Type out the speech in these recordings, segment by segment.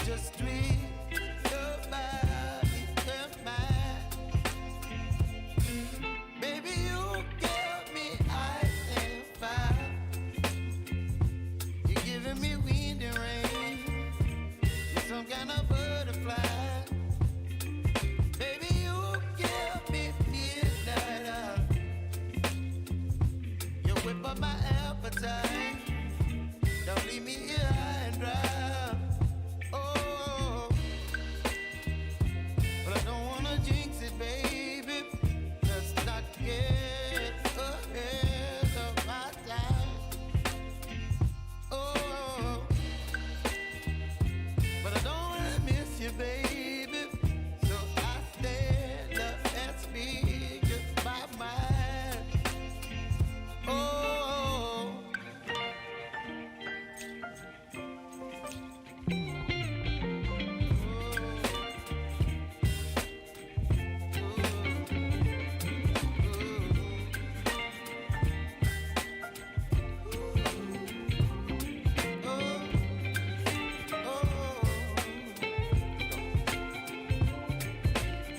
just tweet your body to mine. Baby, you give me ice and fire. You're giving me wind and rain. You're some kind of butterfly. Baby, you give me midnight. You whip up my appetite. Don't leave me here high and dry. Oh, but I don't wanna jinx it, baby. Let's not get ahead of my time. Oh, but I don't wanna miss you, baby. So I stand up and speak my mind. Oh.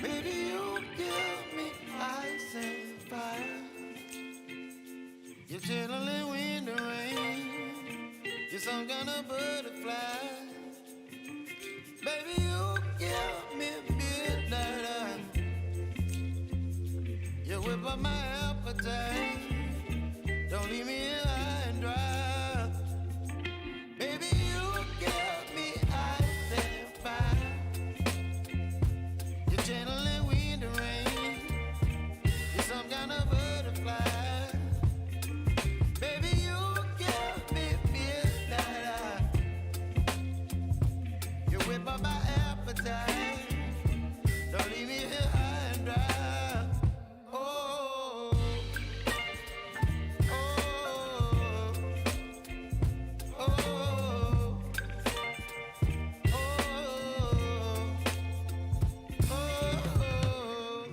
Baby, you give me ice and fire. You're chilling wind and rain. You're some kind of butterfly. Baby, you give me midnight. You whip up my appetite. Don't leave me here high and dry. Baby, you give me ice and fire. You're channeling wind and rain. You're some kind of butterfly. Baby, you give me midnight. You whip up my appetite. Don't leave me here high and dry. Oh, oh, oh, oh.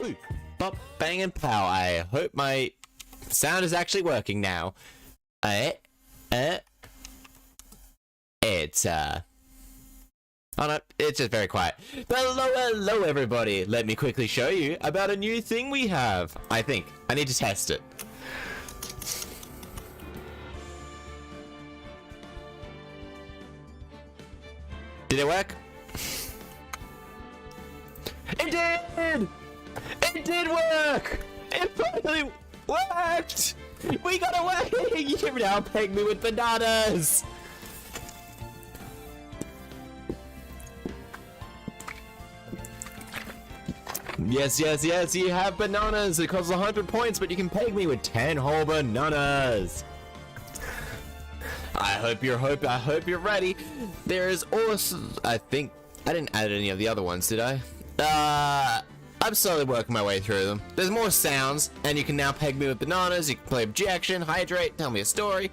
Ooh, bop, bang, and pow. I hope my sound is actually working now. It's, oh no, it's just very quiet. Hello, everybody. Let me quickly show you about a new thing we have. I think. I need to test it. Did it work? It did! It did work! It finally worked! We got away! You can now peg me with bananas! Yes, you have bananas. It costs 100 points, but you can peg me with 10 whole bananas. I hope you're ready. There's also, I think, I didn't add any of the other ones, did I? I'm slowly working my way through them. There's more sounds, and you can now peg me with bananas. You can play objection, hydrate, tell me a story.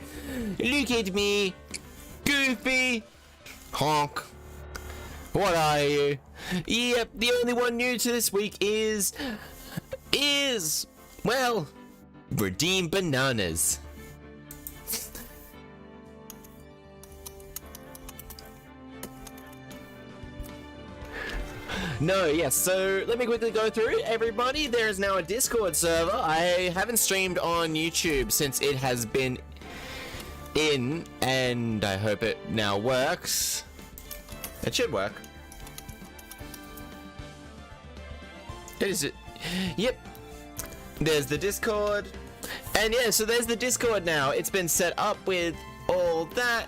Look at me, Goofy, honk. What are you? Yep, the only one new to this week is, well, redeem bananas. No, yes, so let me quickly go through it, everybody. There is now a Discord server. I haven't streamed on YouTube since it has been in, and I hope it now works. It should work. Yep. There's the Discord. And yeah, so there's the Discord now. It's been set up with all that.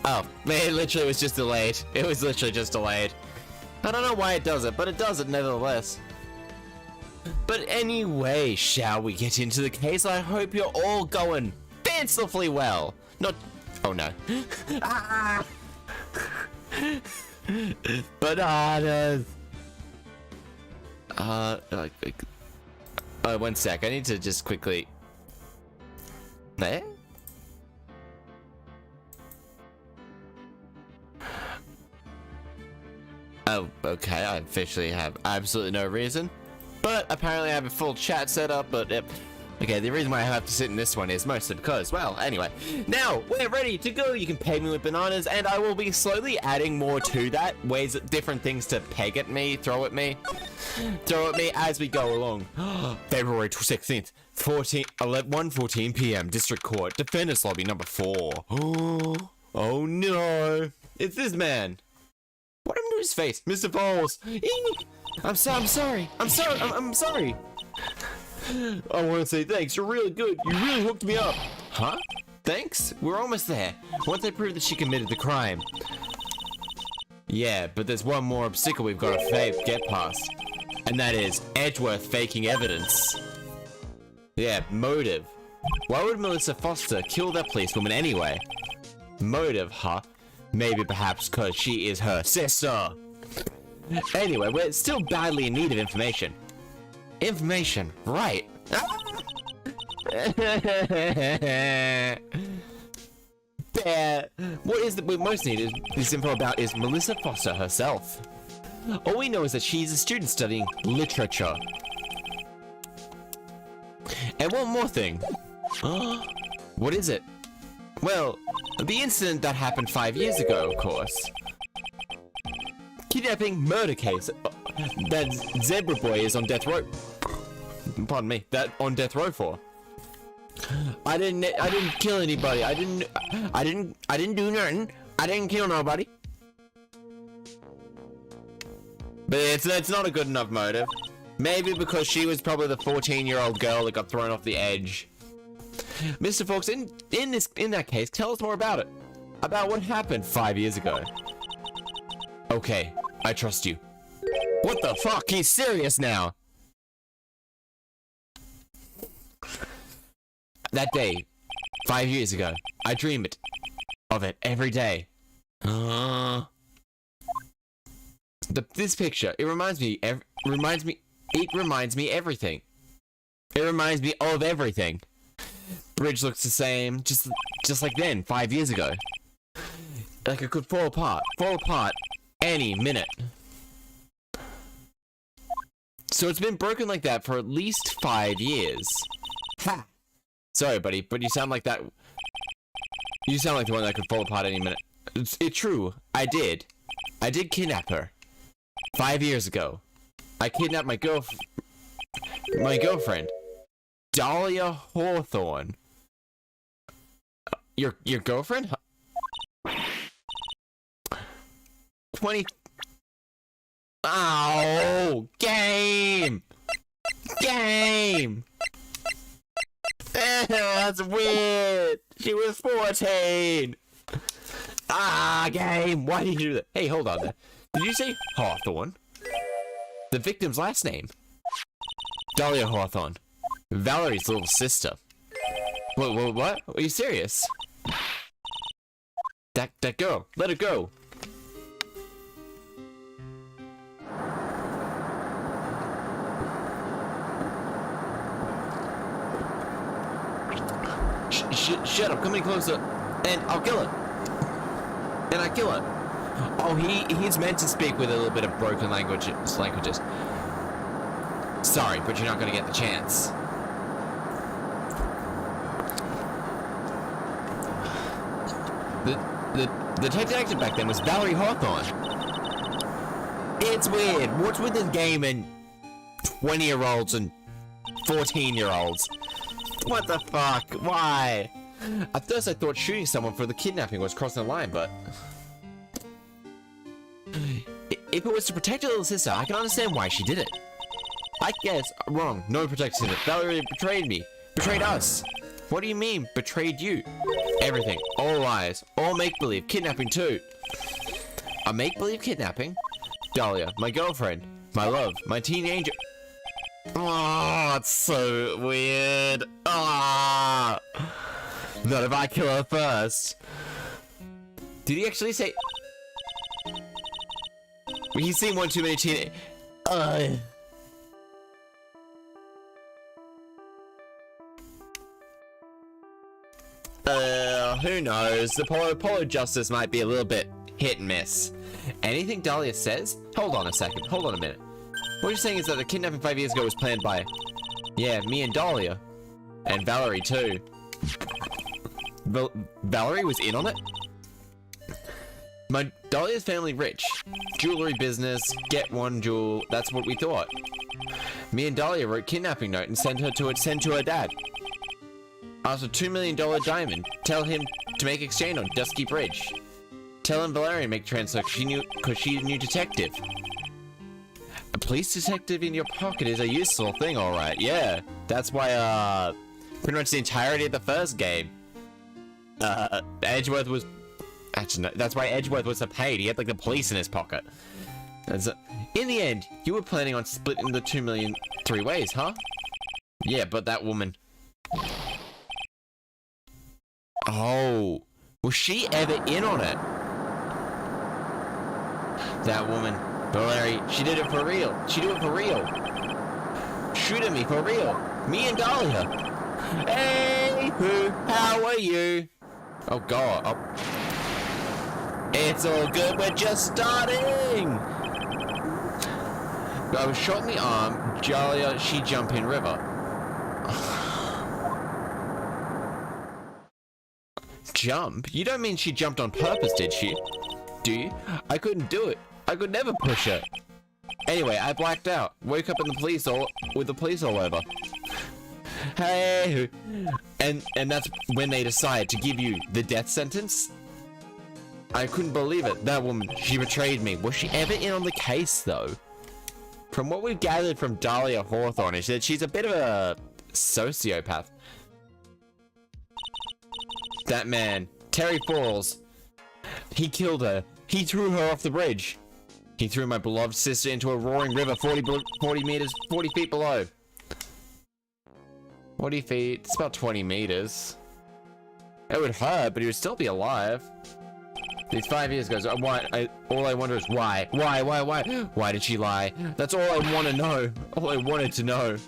Oh, man, it literally was just delayed. It was literally just delayed. I don't know why it does it, but it does it nevertheless. But anyway, shall we get into the case? I hope you're all going fancifully well. Not... Oh no. Ah! Bananas! One sec. I need to just quickly... Eh? Oh, okay. I officially have absolutely no reason. But apparently I have a full chat set up, but yep. Okay, the reason why I have to sit in this one is mostly because, well, anyway. Now, we're ready to go. You can peg me with bananas, and I will be slowly adding more to that. Ways, different things to peg at me, throw at me as we go along. February 16th, 1:14 p.m. District Court, Defenders Lobby number 4. Oh no. It's this man. What happened to his face? Mr. Bowles. I'm sorry. I'm sorry. I want to say thanks. You're really good. You really hooked me up. Huh? Thanks? We're almost there. Once I prove that she committed the crime. Yeah, but there's one more obstacle we've got to get past. And that is Edgeworth faking evidence. Yeah, motive. Why would Melissa Foster kill that policewoman anyway? Motive, huh? Maybe perhaps because she is her sister. Anyway, we're still badly in need of information. Information, right. What we most need is this info about is Melissa Foster herself. All we know is that she's a student studying literature. And one more thing. What is it? Well, the incident that happened 5 years ago, of course. Kidnapping murder case that Zebra Boy is on death row. Pardon me. That on death row for. I didn't kill anybody. I didn't do nothing. I didn't kill nobody. But it's not a good enough motive. Maybe because she was probably the 14-year-old girl that got thrown off the edge. Mr. Fox, in that case, tell us more about it. About what happened 5 years ago. Okay, I trust you. What the fuck? He's serious now. That day, 5 years ago, I dream of it every day. This picture, it reminds me everything. It reminds me of everything. Bridge looks the same, just like then, 5 years ago. Like it could fall apart any minute. So it's been broken like that for at least 5 years. Ha! Sorry, buddy, but you sound like that. You sound like the one that could fall apart any minute. It's true. I did kidnap her. 5 years ago. I kidnapped my girlfriend. Dahlia Hawthorne. Your girlfriend? 20. Oh, game. That's weird. She was 14. Game. Why did you do that? Hey, hold on there. Did you say Hawthorne? The victim's last name. Dahlia Hawthorne. Valerie's little sister. What? Are you serious? That girl. Let her go. Shut up. Come any closer, and I'll kill her. And I kill her. Oh, he's meant to speak with a little bit of broken languages. Sorry, but you're not gonna get the chance. The detective back then was Valerie Hawthorne. It's weird. What's with this game and 20-year-olds and 14-year-olds? What the fuck? Why? At first I thought shooting someone for the kidnapping was crossing the line, but... If it was to protect her little sister, I can understand why she did it. I guess, wrong. No one protects her. Valerie betrayed me. Betrayed us. What do you mean, betrayed you? Everything. All lies. All make-believe. Kidnapping too. A make-believe kidnapping? Dahlia, my girlfriend. My love. My teenager. Oh, it's so weird. Ah. Not if I kill her first. Did he actually say... He's seen one too many teenage... Who knows? The Polo justice might be a little bit hit and miss. Anything Dahlia says? Hold on a second. Hold on a minute. What you're saying is that the kidnapping 5 years ago was planned by... Yeah, me and Dahlia. And Valerie too. Valerie was in on it? My Dahlia's family rich. Jewelry business, get one jewel, that's what we thought. Me and Dahlia wrote kidnapping note and sent to her dad. Asked a $2 million diamond. Tell him to make exchange on Dusky Bridge. Tell him Valeria make transfer cause she's a new detective. A police detective in your pocket is a useful thing, alright, yeah. That's why, pretty much the entirety of the first game, Edgeworth was... Actually, no, that's why Edgeworth was a paid. He had, like, the police in his pocket. In the end, you were planning on splitting the 2 million 3 ways, huh? Yeah, but that woman... Oh, was she ever in on it? That woman, Valerie, she did it for real. She did it for real. Shoot at me for real. Me and Dahlia. Hey, how are you? Oh God. Oh. It's all good. We're just starting. I was shot in the arm. Dahlia, she jump in river. Jump? You don't mean she jumped on purpose, did she? Do you? I couldn't do it. I could never push her. Anyway, I blacked out. Woke up in with the police all over. Hey, and that's when they decided to give you the death sentence. I couldn't believe it. That woman, she betrayed me. Was she ever in on the case, though? From what we've gathered from Dahlia Hawthorne, is that she's a bit of a sociopath. That man, Terry Falls, he killed her. He threw her off the bridge. He threw my beloved sister into a roaring river 40 feet below. 40 feet, it's about 20 meters. It would hurt, but he would still be alive. These 5 years goes, all I wonder is why? Why did she lie? That's all I want to know. All I wanted to know.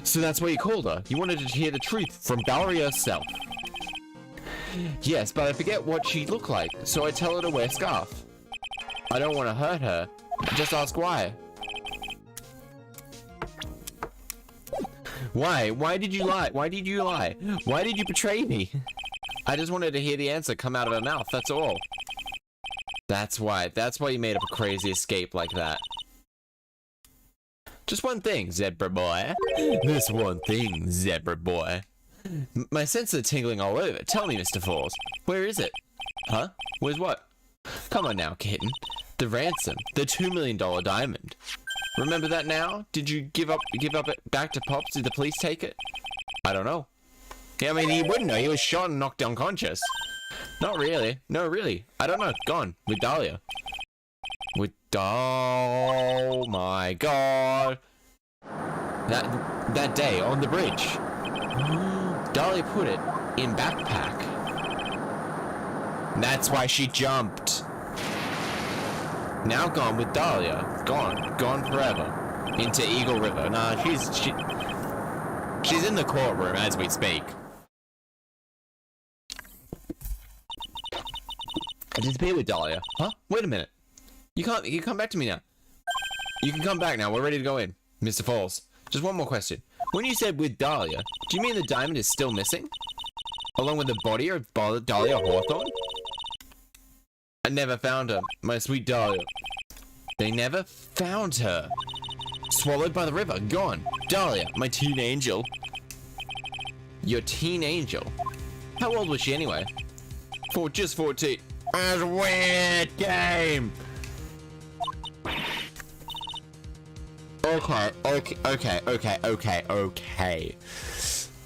So that's why you called her. You wanted to hear the truth from Valerie herself. Yes, but I forget what she looked like, so I tell her to wear a scarf. I don't want to hurt her. Just ask why. Why? Why did you lie? Why did you lie? Why did you betray me? I just wanted to hear the answer come out of her mouth, that's all. That's why you made up a crazy escape like that. Just one thing, zebra boy. This one thing, zebra boy. My senses are tingling all over. Tell me, Mr. Falls. Where is it? Huh? Where's what? Come on now, kitten. The ransom. The $2 million diamond. Remember that now? Did you give it back to Pops? Did the police take it? I don't know. Yeah, I mean, he wouldn't know. He was shot and knocked unconscious. Not really. No, really. I don't know. Gone. With Dahlia. Oh my God. That day on the bridge. Dahlia put it in backpack. That's why she jumped. Now gone with Dahlia. Gone forever. Into Eagle River. Nah, she's in the courtroom as we speak. I disappeared with Dahlia. Huh? Wait a minute. You come back to me now. You can come back now. We're ready to go in. Mr. Falls. Just one more question. When you said with Dahlia, do you mean the diamond is still missing? Along with the body of Dahlia Hawthorne? I never found her. My sweet Dahlia. They never found her. Swallowed by the river. Gone. Dahlia, my teen angel. Your teen angel? How old was she anyway? Just 14. That's a weird game. Okay.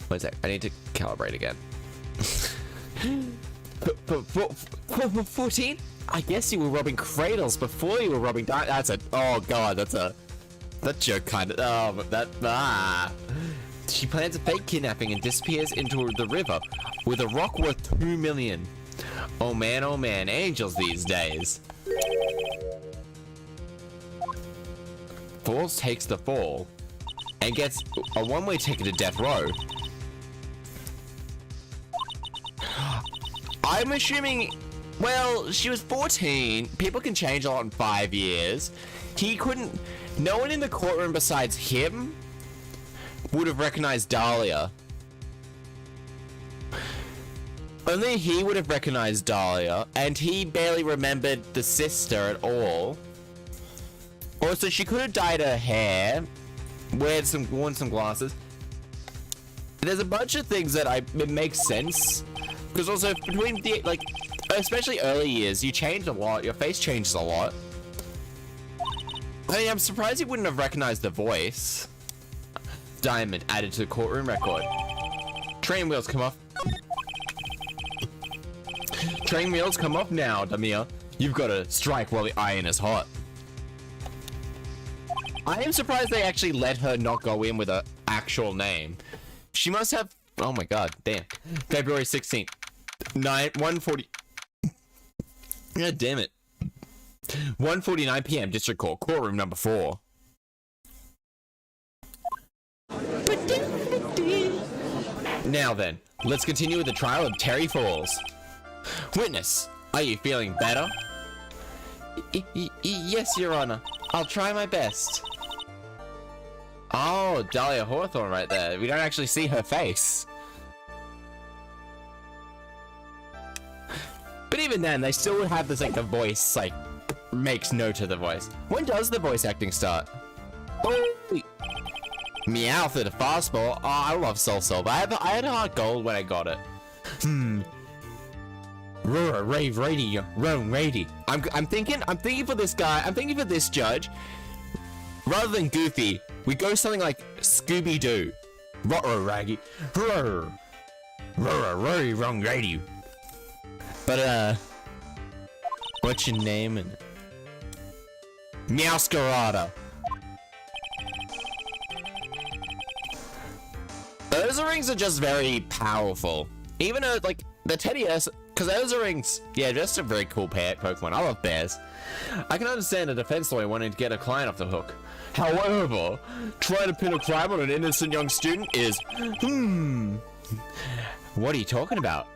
One sec, I need to calibrate again. 14? I guess you were robbing cradles before you were robbing oh God, that joke kind of, She plans a fake kidnapping and disappears into the river with a rock worth 2 million. Oh man, angels these days. Falls takes the fall and gets a one-way ticket to death row. I'm assuming, well, she was 14. People can change a lot in 5 years. No one in the courtroom besides him would have recognized Dahlia. Only he would have recognized Dahlia, and he barely remembered the sister at all. Also, she could have dyed her hair, worn some glasses. There's a bunch of things that it makes sense, because also between the, like, especially early years, you change a lot, your face changes a lot. I mean, I'm surprised he wouldn't have recognized the voice. Diamond added to the courtroom record. Train wheels come off. Train wheels come off now, Damia. You've got to strike while the iron is hot. I am surprised they actually let her not go in with an actual name. She must have, oh my god, damn. February 16th. 1:40. God damn it. 1:49 p.m. District Court, courtroom number 4. Now then, let's continue with the trial of Terry Falls. Witness, are you feeling better? Yes, Your Honor. I'll try my best. Oh, Dahlia Hawthorne right there. We don't actually see her face. But even then, they still would have this, like, the voice, like, makes note of the voice. When does the voice acting start? Oh, meow for the fastball. Oh, I love Soul Soul, but I had a heart gold when I got it. Rave Radio, Rome Rady. I'm thinking for this guy, I'm thinking for this judge. Rather than Goofy, we go something like Scooby-Doo. Raggy. Wrong radio. But, what's your name? And Meowscarada. Those rings are just very powerful. Even though, like, the Teddy S, because those rings, yeah, just a very cool Pokemon. I love bears. I can understand a defense lawyer wanting to get a client off the hook. However, trying to pin a crime on an innocent young student is, What are you talking about?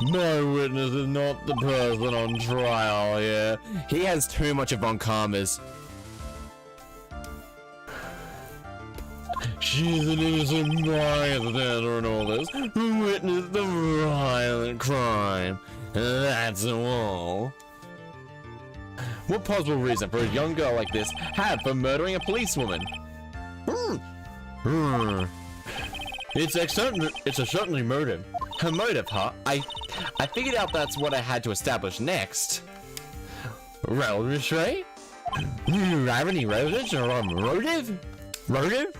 My witness is not the person on trial here. He has too much of Von Karma's. She's an innocent bystander in all this, who witnessed the violent crime. That's all. What possible reason for a young girl like this have for murdering a policewoman? It's a certainly motive. Her motive, huh? I figured out that's what I had to establish next. Rudge, right? Do you have any relatives or a motive? Motive?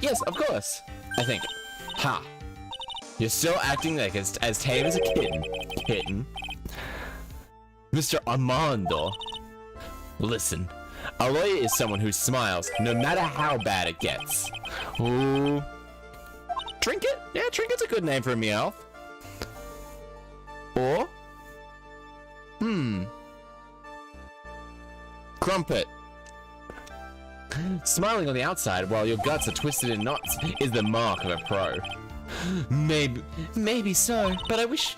Yes, of course. I think. Ha. You're still acting like as tame as a kitten. Kitten. Mr. Armando. Listen. A lawyer is someone who smiles no matter how bad it gets. Ooh. Trinket? Yeah, Trinket's a good name for a Meowth. Or? Crumpet. Smiling on the outside while your guts are twisted in knots is the mark of a pro. Maybe so, but I wish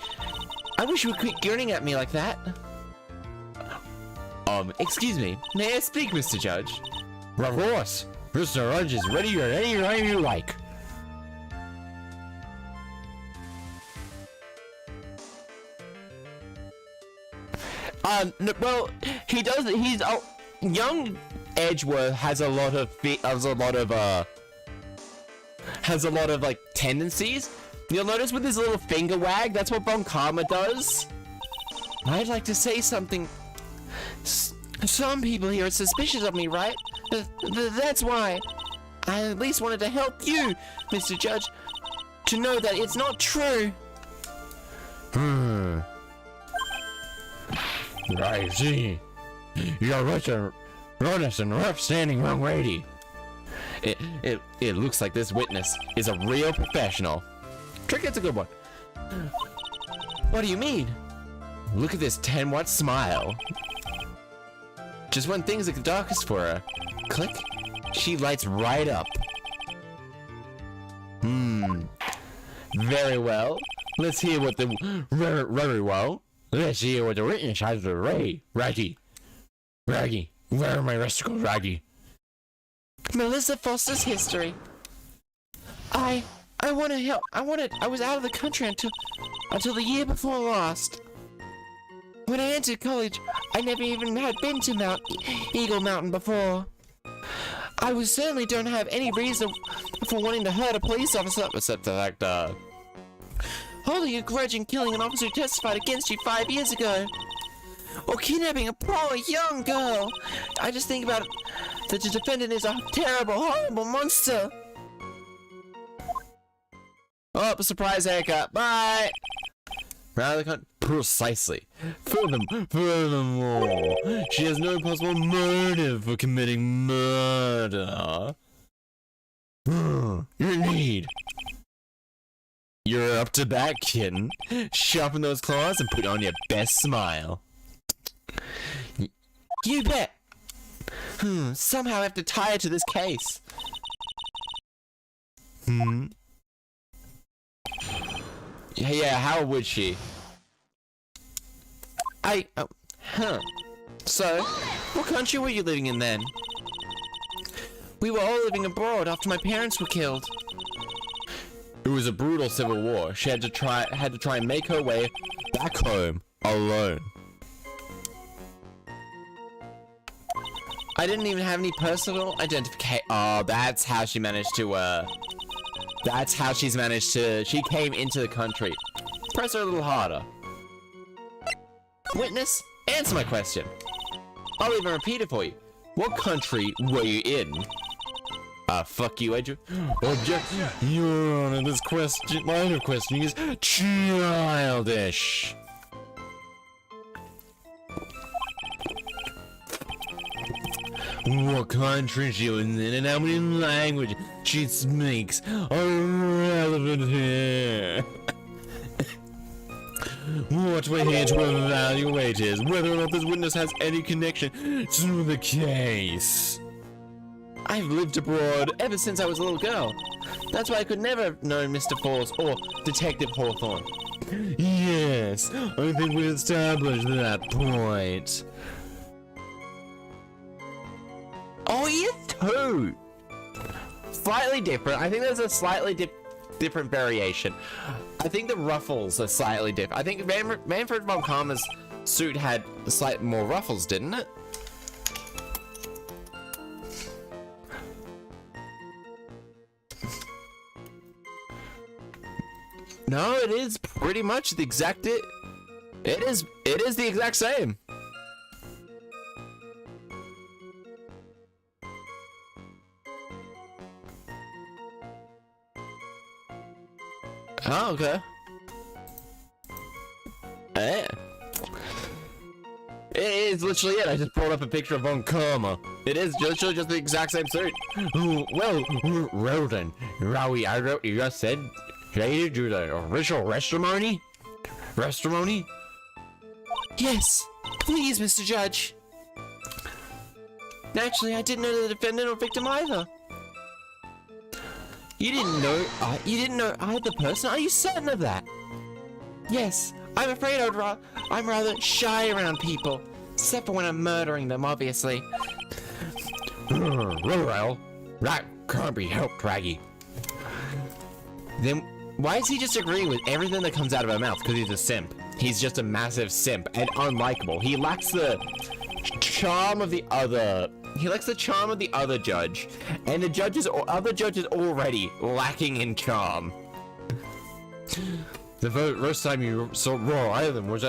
you would quit grinning at me like that. Excuse me, may I speak, Mr. Judge? Of course. Mr. Rudge is ready at any time you like. Well, he does. He's young Edgeworth has a lot of like tendencies. You'll notice with his little finger wag, that's what Von Karma does. I'd like to say something. Some people here are suspicious of me, right? That's why I at least wanted to help you, Mr. Judge, to know that it's not true. I see. You're Rudge and rough standing wrong lady. It looks like this witness is a real professional. Trinket's a good one. What do you mean? Look at this 10-watt smile. Just when things are the darkest for her. Click. She lights right up. Very well. Let's hear what the very well. Let's hear what the witness has to say. Raggy. Where are my resticles, Raggy? Melissa Foster's history. I want to help. I was out of the country until the year before last. When I entered college, I never even had been to Eagle Mountain before. I certainly don't have any reason for wanting to hurt a police officer, except the fact, holding a grudge and killing an officer who testified against you 5 years ago. Or kidnapping a poor young girl. I just think about it, that the defendant is a terrible, horrible monster. Oh, a surprise haircut. Bye! Precisely. Furthermore, she has no possible motive for committing murder. Indeed. You're up to bat, kitten. Sharpen those claws and put on your best smile. You bet. Somehow I have to tie her to this case. Yeah, how would she? So, what country were you living in then? We were all living abroad after my parents were killed. It was a brutal civil war. She had to try and make her way back home alone. I didn't even have any personal identification. Oh, that's how she managed to, that's how she's managed to, she came into the country. Press her a little harder. Witness, answer my question. I'll even repeat it for you. What country were you in? Fuck you, Edge. Your Honor, this line of questioning is childish. What country she was in and how many languages she speaks are relevant here. What we're here to evaluate is whether or not this witness has any connection to the case. I've lived abroad ever since I was a little girl. That's why I could never have known Mr. Falls or Detective Hawthorne. Yes, I think we established that point. Oh, you too. Slightly different. I think there's a slightly different variation. I think the ruffles are slightly different. I think Manfred von Karma's suit had slightly more ruffles, didn't it? No, it is pretty much the exact it is the exact same. Oh, okay. Yeah. It is literally it. I just brought up a picture of Von Karma. It is literally just the exact same suit. Well then, Rowie, you just said ready to do the official testimony? Testimony? Yes, please, Mr. Judge. Naturally, I didn't know the defendant or victim either. You didn't know either person? Are you certain of that? Yes, I'm afraid I'm rather shy around people. Except for when I'm murdering them, obviously. Well, that can't be helped, Raggy. Then, why does he just agree with everything that comes out of her mouth? Because he's a simp. He's just a massive simp and unlikable. He lacks the charm of the other... He lacks the charm of the other judge, and the other judge is already lacking in charm. The first time you saw Raw Island was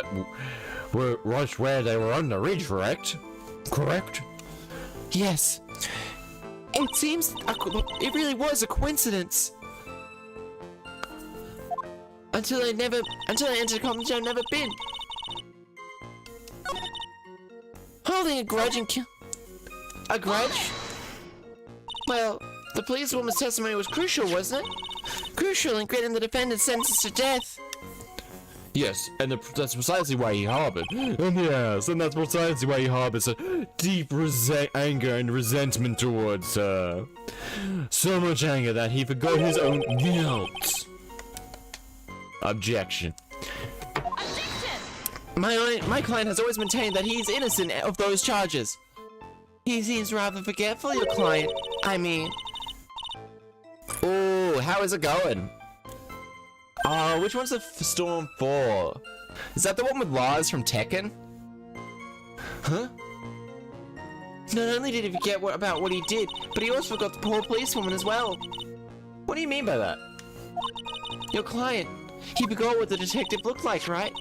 where they were on the ridge, correct? Correct? Yes. It seems it really was a coincidence. Until I entered college, I've never been. Holding a grudge and kill. A grudge? Well, the policewoman's testimony was crucial, wasn't it? Crucial in getting the defendant sentenced to death. Yes, and that's precisely why he harbored. And that's precisely why he harbors a deep anger and resentment towards her. So much anger that he forgot his own guilt. Objection. My client has always maintained that he's innocent of those charges. He seems rather forgetful, your client. I mean... Ooh, how is it going? Oh, which one's the storm for? Is that the one with Lars from Tekken? Huh? Not only did he forget about what he did, but he also forgot the poor policewoman as well. What do you mean by that? Your client, he forgot what the detective looked like, right?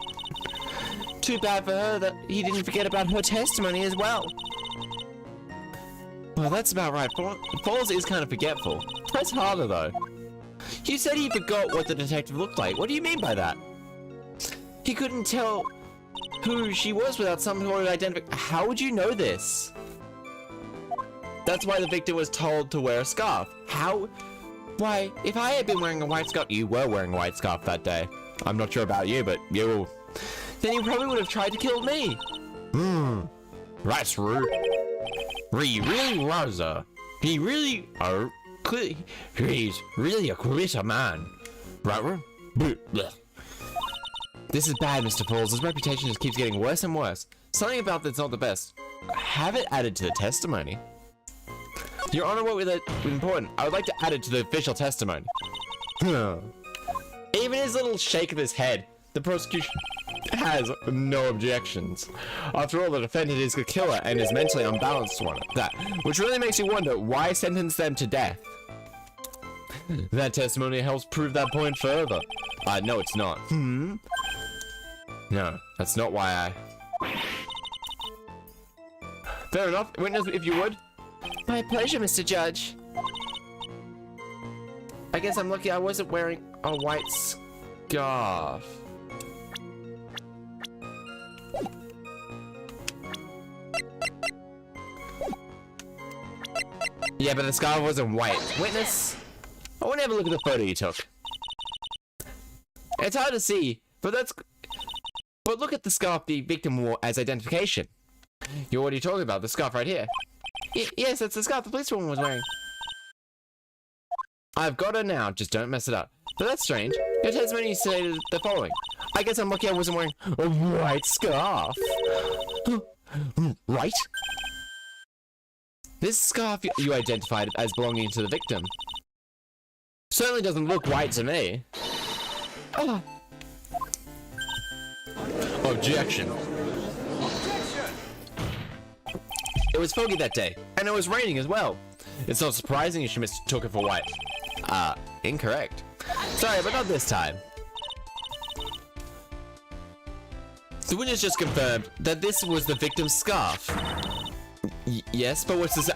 Too bad for her that he didn't forget about her testimony as well. Well, that's about right. Falls is kind of forgetful. Press harder, though. You said he forgot what the detective looked like. What do you mean by that? He couldn't tell who she was without some sort of identification. How would you know this? That's why the victim was told to wear a scarf. How? Why, if I had been wearing a white scarf— you were wearing a white scarf that day. I'm not sure about you, but you— then you probably would have tried to kill me. That's rude. He really was he really— he's really a quitter man. Right? This is bad, Mr. Falls. His reputation just keeps getting worse and worse. Something about that's not the best. Have it added to the testimony. Your Honor, what was important? I would like to add it to the official testimony. Even his little shake of his head, the prosecution has no objections. After all, the defendant is a killer and is mentally unbalanced one at that, which really makes you wonder why sentence them to death. That testimony helps prove that point further. No, it's not. No, that's not why I... Fair enough. Witness, if you would. My pleasure, Mr. Judge. I guess I'm lucky I wasn't wearing a white scarf. Yeah, but the scarf wasn't white. Witness, I want to have a look at the photo you took. It's hard to see, but but look at the scarf the victim wore as identification. You're already talking about the scarf right here. Yes, that's the scarf the policewoman was wearing. I've got her now, just don't mess it up. But that's strange. Your testimony stated the following. I guess I'm lucky I wasn't wearing a white scarf. Right? This scarf you identified as belonging to the victim certainly doesn't look white to me. Objection. It was foggy that day, and it was raining as well. It's not surprising she mistook it for white. Incorrect. Sorry, but not this time. The witness just confirmed that this was the victim's scarf. Yes, but what's this?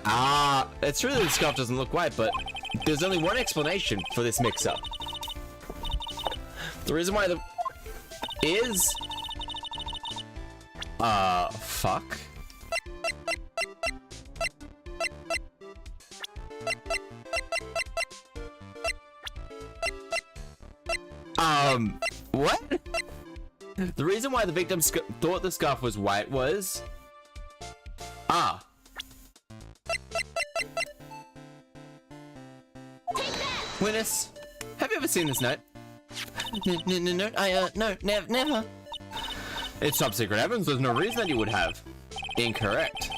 It's true that the scarf doesn't look white, but there's only one explanation for this mix-up. The reason why is... fuck? What? The reason why the victim thought the scarf was white was... Witness, have you ever seen this note? No, never. It's top secret evidence, there's no reason that you would have. Incorrect.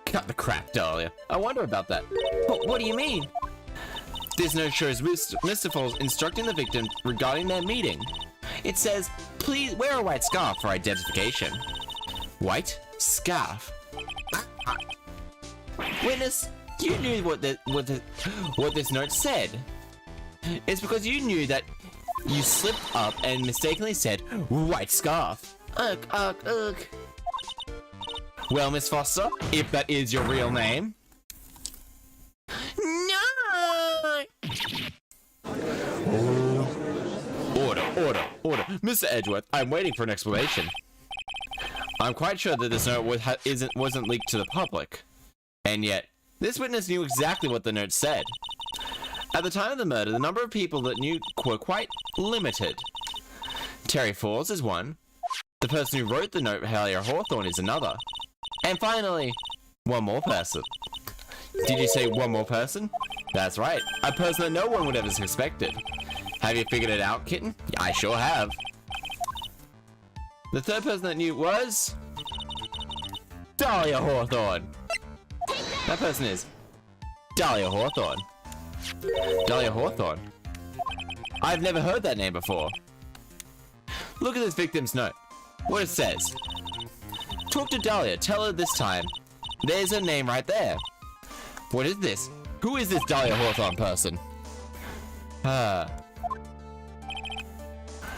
Cut the crap, Dahlia. I wonder about that. What do you mean? This note shows Mr. Falls instructing the victim regarding their meeting. It says, please wear a white scarf for identification. White scarf. Witness, you knew what this note said. It's because you knew that you slipped up and mistakenly said white scarf. Ugh. Well, Miss Foster, if that is your real name. No! Order. Mr. Edgeworth, I'm waiting for an explanation. I'm quite sure that this note wasn't leaked to the public. And yet, this witness knew exactly what the note said. At the time of the murder, the number of people that knew were quite limited. Terry Falls is one. The person who wrote the note, Halia Hawthorne, is another. And finally, one more person. Did you say one more person? That's right, a person that no one would ever suspected. Have you figured it out, kitten? I sure have. The third person that knew was... Dahlia Hawthorne. That person is Dahlia Hawthorne. Dahlia Hawthorne? I've never heard that name before. Look at this victim's note. What it says. Talk to Dahlia. Tell her this time. There's her name right there. What is this? Who is this Dahlia Hawthorne person?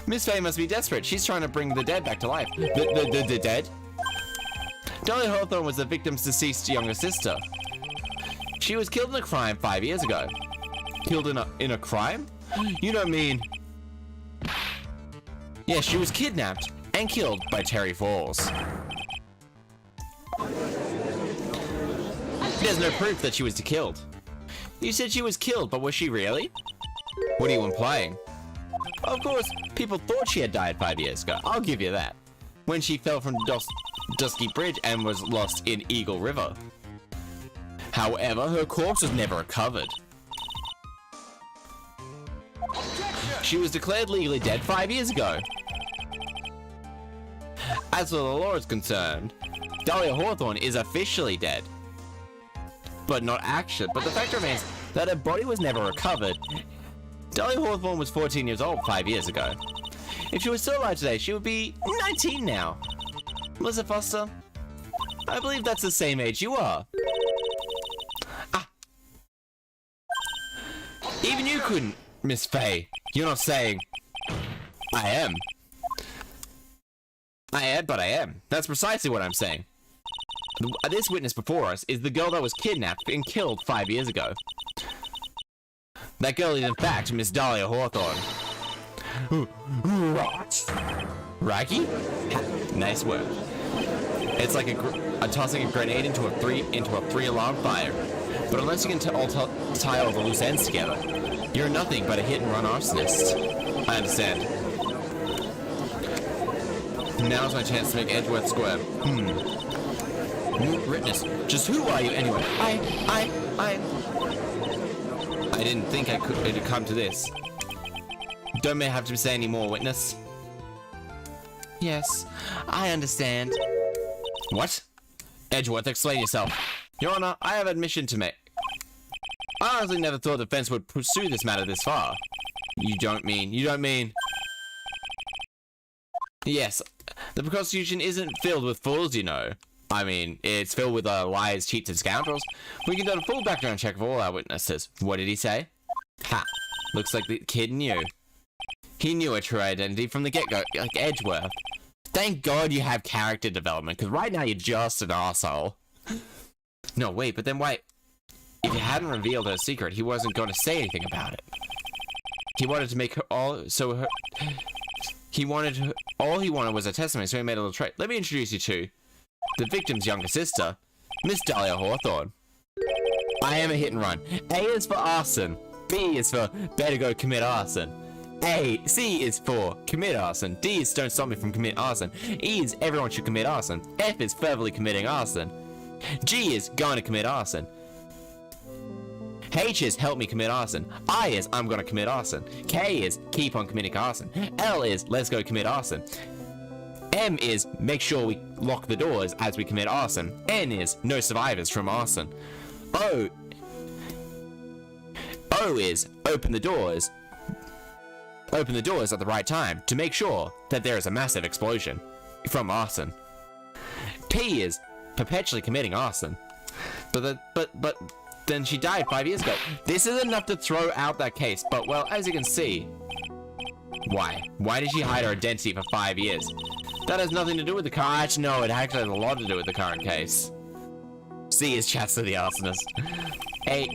Miss Faye must be desperate. She's trying to bring the dead back to life. The dead? Dahlia Hawthorne was the victim's deceased younger sister. She was killed in a crime 5 years ago. Killed in a crime? You don't mean... Yeah, she was kidnapped and killed by Terry Falls. There's no proof that she was killed. You said she was killed, but was she really? What are you implying? Of course, people thought she had died 5 years ago. I'll give you that. When she fell from Dusky Bridge and was lost in Eagle River. However, her corpse was never recovered. She was declared legally dead 5 years ago. As for the law is concerned, Dahlia Hawthorne is officially dead. But not actually. But the fact remains that her body was never recovered. Dahlia Hawthorne was 14 years old 5 years ago. If she was still alive today, she would be 19 now. Melissa Foster, I believe that's the same age you are. Ah. Even you couldn't, Miss Faye. You're not saying... I am. I am, but I am. That's precisely what I'm saying. This witness before us is the girl that was kidnapped and killed 5 years ago. That girl is in fact Miss Dahlia Hawthorne. Raggy? Nice work. It's like a tossing a grenade into a three-alarm fire. But unless you can tie all the loose ends together, you're nothing but a hit-and-run arsonist. I understand. Now's my chance to make Edgeworth square. Witness, just who are you anyway? I didn't think it'd come to this. Don't have to say any more, witness. Yes, I understand. What? Edgeworth, explain yourself. Your Honor, I have admission to make. I honestly never thought the defense would pursue this matter this far. You don't mean... Yes, the prosecution isn't filled with fools, you know. I mean, it's filled with liars, cheats, and scoundrels. We can do a full background check of all our witnesses. What did he say? Ha! Looks like the kid knew. He knew her true identity from the get-go, like Edgeworth. Thank God you have character development, because right now you're just an arsehole. No, wait, but then why... If you hadn't revealed her secret, he wasn't going to say anything about it. He wanted to make her all... So her... All he wanted was a testimony, so he made a little trait. Let me introduce you to... the victim's younger sister, Miss Dahlia Hawthorne. I am a hit and run. A is for arson. B is for better go commit arson. C is for commit arson. D is don't stop me from committing arson. E is everyone should commit arson. F is fervently committing arson. G is going to commit arson. H is help me commit arson. I is I'm gonna commit arson. K is keep on committing arson. L is let's go commit arson. M is make sure we lock the doors as we commit arson. N is no survivors from arson. O is open the doors. Open the doors at the right time to make sure that there is a massive explosion from arson. P is perpetually committing arson. But then she died 5 years ago. This is enough to throw out that case, but well, as you can see, why? Why did she hide her identity for 5 years? That has nothing to do with the car. Actually, no, it actually has a lot to do with the current case. C is chats to the arsonist. A.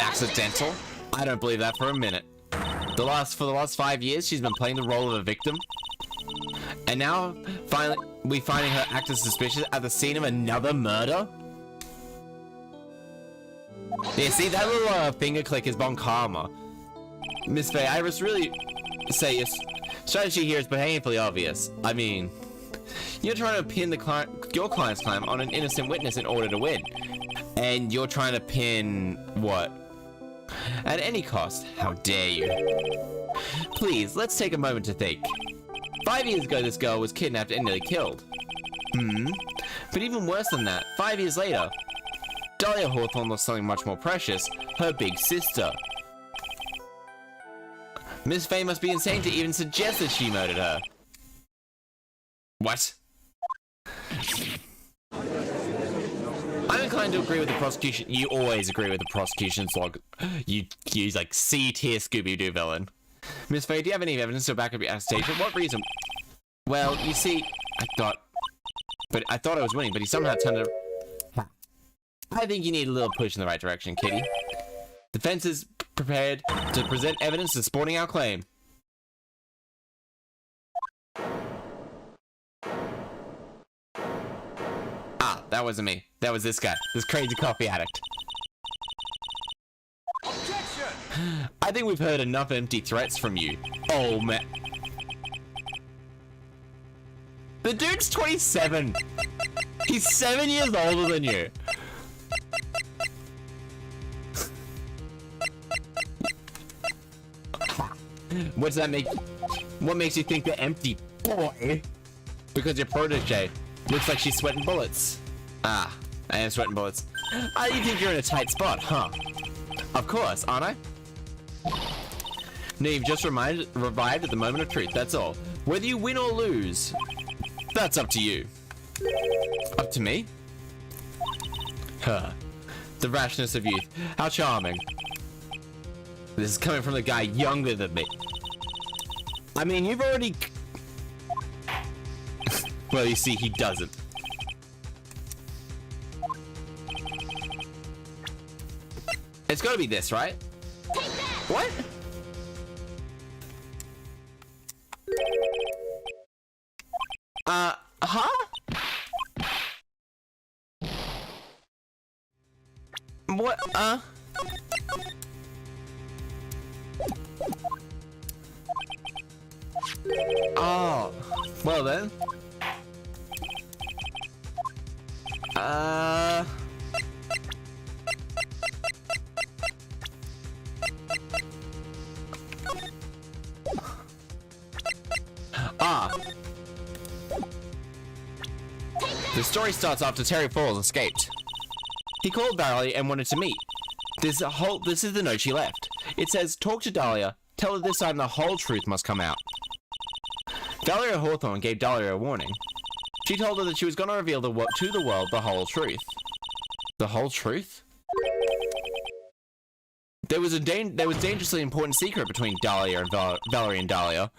Accidental? I don't believe that for a minute. For the last 5 years, she's been playing the role of a victim. And now, finally, we finding her act as suspicious at the scene of another murder? Yeah, see, that little finger click is bon karma. Miss Faye, I was really say your strategy here is painfully obvious. I mean, you're trying to pin your client's claim on an innocent witness in order to win. And you're trying to pin what? At any cost, how dare you? Please, let's take a moment to think. 5 years ago, this girl was kidnapped and nearly killed. But even worse than that, 5 years later, Dahlia Hawthorne lost something much more precious, her big sister. Miss Faye must be insane to even suggest that she murdered her. What? I'm inclined to agree with the prosecution. You always agree with the prosecution's log. You use like C-tier Scooby-Doo villain. Miss Faye, do you have any evidence to back up your accusation? What reason? Well, you see, I thought I was winning, but he somehow turned it. I think you need a little push in the right direction, Kitty. Defense is prepared to present evidence supporting our claim. Ah, that wasn't me. That was this guy, this crazy coffee addict. Objection! I think we've heard enough empty threats from you. Oh, man. The dude's 27. He's 7 years older than you. What does that make? What makes you think they're empty, boy? Because your protege looks like she's sweating bullets. Ah, I am sweating bullets. Ah, you think you're in a tight spot, huh? Of course, aren't I? No, you've just revived at the moment of truth, that's all. Whether you win or lose, that's up to you. Up to me? Huh. The rashness of youth. How charming. This is coming from the guy younger than me. I mean, you've already... Well, you see, he doesn't. It's gotta be this, right? What? Huh? What, Oh, well then. The story starts after Terry Falls escaped. He called Valerie and wanted to meet. This is the note she left. It says, talk to Dahlia. Tell her this time the whole truth must come out. Valerie Hawthorne gave Dahlia a warning. She told her that she was going to reveal to the world the whole truth. The whole truth? There was dangerously important secret between Dahlia and Valerie and Dahlia.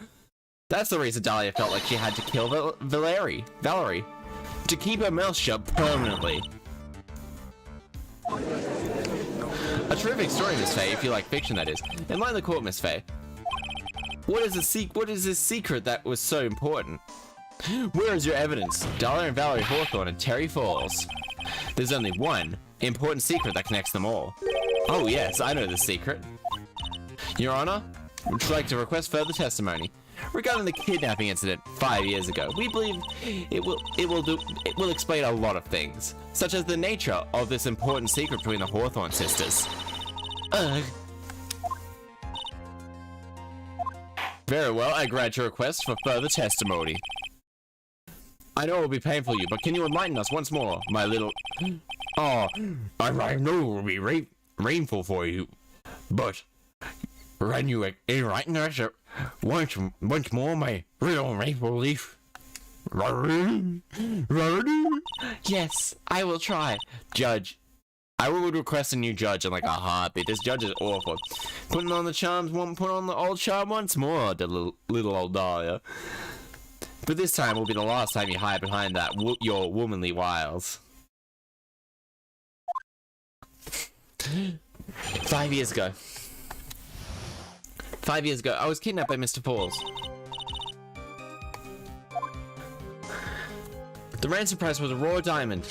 That's the reason Dahlia felt like she had to kill Valerie. To keep her mouth shut permanently. A terrific story, Miss Faye, if you like fiction, that is. In line the court, Miss Faye. What is this secret that was so important? Where is your evidence? Dahlia and Valerie Hawthorne and Terry Falls. There's only one important secret that connects them all. Oh yes, I know the secret. Your Honor, would you like to request further testimony regarding the kidnapping incident 5 years ago? We believe it will explain a lot of things, such as the nature of this important secret between the Hawthorne sisters. Very well, I grant your request for further testimony. I know it will be painful for you, but can you enlighten us once more, my little... Oh, I know it will be painful for you, but can you enlighten us once more, my little maple leaf? Yes, I will try. Judge, I would request a new judge in like a heartbeat. This judge is awful. Putting on the charms, put on the old charm once more, the little old Dahlia. But this time will be the last time you hide behind that your womanly wiles. 5 years ago. 5 years ago, I was kidnapped by Mr. Falls. The ransom price was a raw diamond.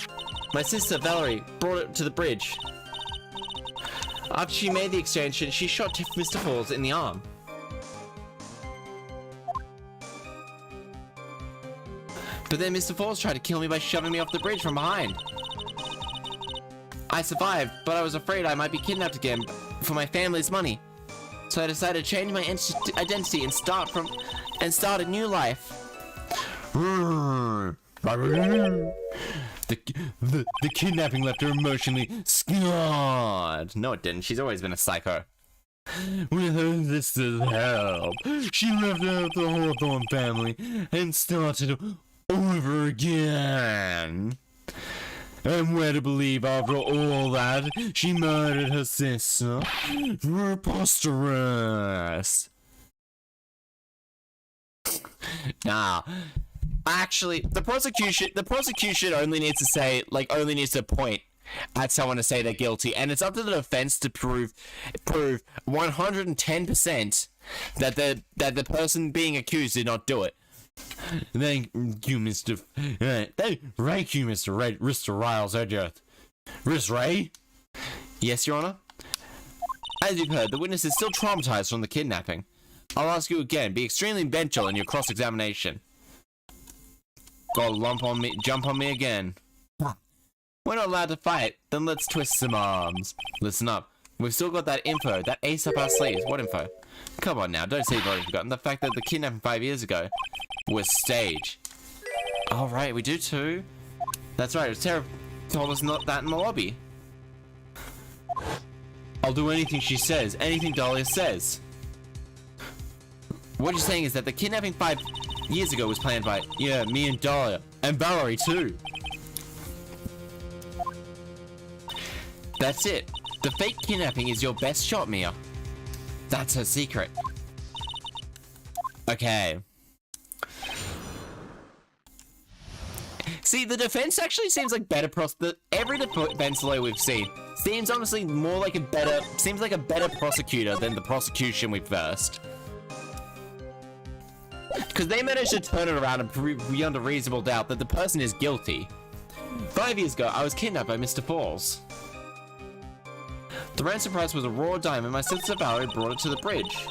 My sister, Valerie, brought it to the bridge. After she made the exchange, she shot Mr. Falls in the arm. But then Mr. Falls tried to kill me by shoving me off the bridge from behind. I survived, but I was afraid I might be kidnapped again for my family's money. So I decided to change my identity and start a new life. The The kidnapping left her emotionally scarred. No, it didn't. She's always been a psycho. With her sister's help, she left out the Hawthorne family and started over again. And where to believe after all that, she murdered her sister? Preposterous. Nah. Actually, the prosecution only needs to say, only needs to point at someone to say they're guilty, and it's up to the defense to prove 110% that the person being accused did not do it. Thank you, Mr. Thank you, Mr. Riles, Rhis Ray? Yes, Your Honor? As you've heard, the witness is still traumatized from the kidnapping. I'll ask you again, be extremely vigilant in your cross-examination. Gotta jump on me again. We're not allowed to fight, then let's twist some arms. Listen up, we've still got that info, that ace up our sleeves. What info? Come on now, don't say you've already forgotten. The fact that the kidnapping 5 years ago was staged. Alright, we do too. That's right, Tara told us not that in the lobby. I'll do anything she says, anything Dahlia says. What you're saying is that the kidnapping 5 years ago was planned by, yeah, me and Dahlia, and Valerie too. That's it. The fake kidnapping is your best shot, Mia. That's her secret. Okay. See, the defense actually seems like better every defense lawyer we've seen seems honestly more like a better prosecutor than the prosecution we first. Because they managed to turn it around and prove beyond a reasonable doubt that the person is guilty. 5 years ago, I was kidnapped by Mr. Falls. The ransom price was a raw diamond. My sister Valerie brought it to the bridge.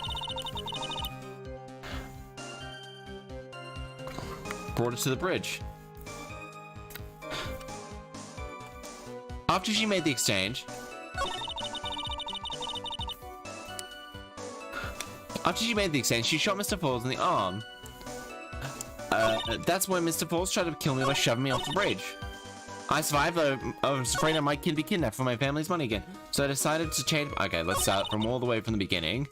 After she made the exchange, she shot Mr. Falls in the arm. That's when Mr. Falls tried to kill me by shoving me off the bridge. I survived, though I was afraid I might be kidnapped for my family's money again. So I decided to change. Okay, let's start from all the way from the beginning.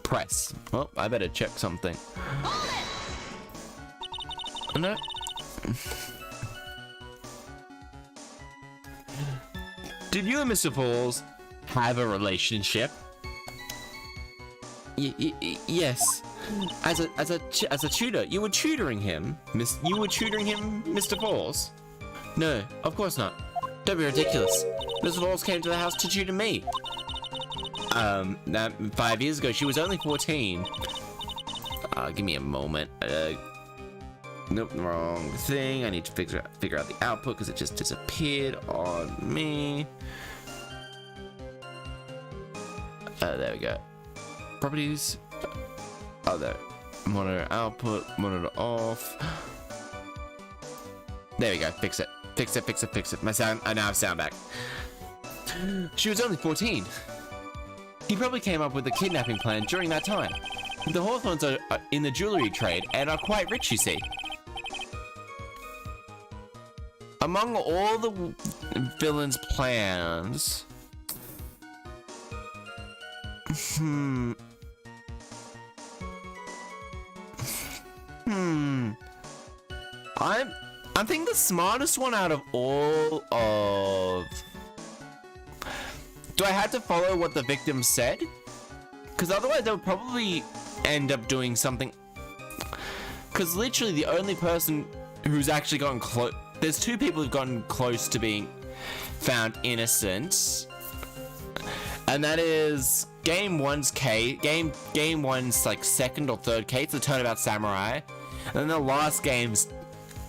Press. Well, I better check something. No. Did you and Mr. Falls have a relationship? Yes. As a tutor, you were tutoring him, Mr. Falls? No, of course not. Don't be ridiculous. Mr. Falls came to the house to tutor me. 5 years ago, she was only 14. Give me a moment. Nope, wrong thing. I need to figure out the output because it just disappeared on me. There we go. Properties. Oh, there. Monitor output, monitor off. There we go. Fix it. Fix it. My sound. I now have sound back. She was only 14. He probably came up with the kidnapping plan during that time. The Hawthorns are in the jewelry trade and are quite rich, you see. Among all the villain's plans... I think the smartest one out of all of... Do I have to follow what the victim said? Because otherwise they'll probably end up doing something... Because literally the only person who's actually gotten close... There's 2 people who've gotten close to being found innocent. And that is game one's like second or third case, the Turnabout Samurai. And then the last game's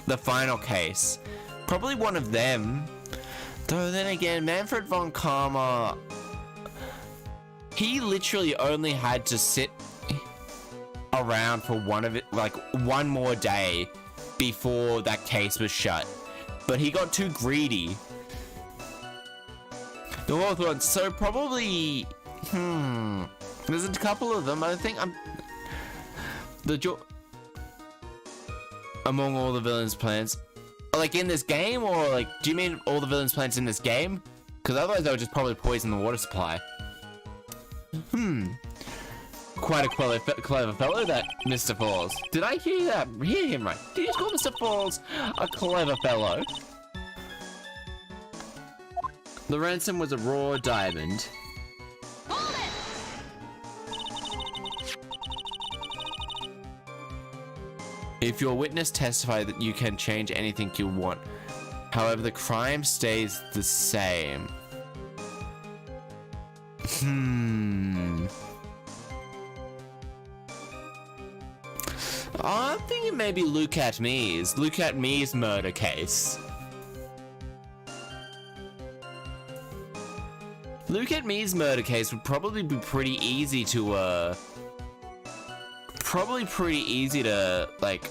the final case. Probably one of them. Though then again, Manfred von Karma, he literally only had to sit around for one more day before that case was shut. But he got too greedy. The Hawthorns, so probably, there's a couple of them, I think Among all the villains' plans. Like in this game, or like, do you mean all the villains' plans in this game? Because otherwise I would just probably poison the water supply. Quite a clever fellow, that Mr. Falls. Did I hear him right? Did you just call Mr. Falls a clever fellow? The ransom was a raw diamond. If your witness testify that you can change anything you want, however, the crime stays the same. I'm thinking maybe Look At Me's murder case. Look At Me's murder case would probably be pretty easy to, like,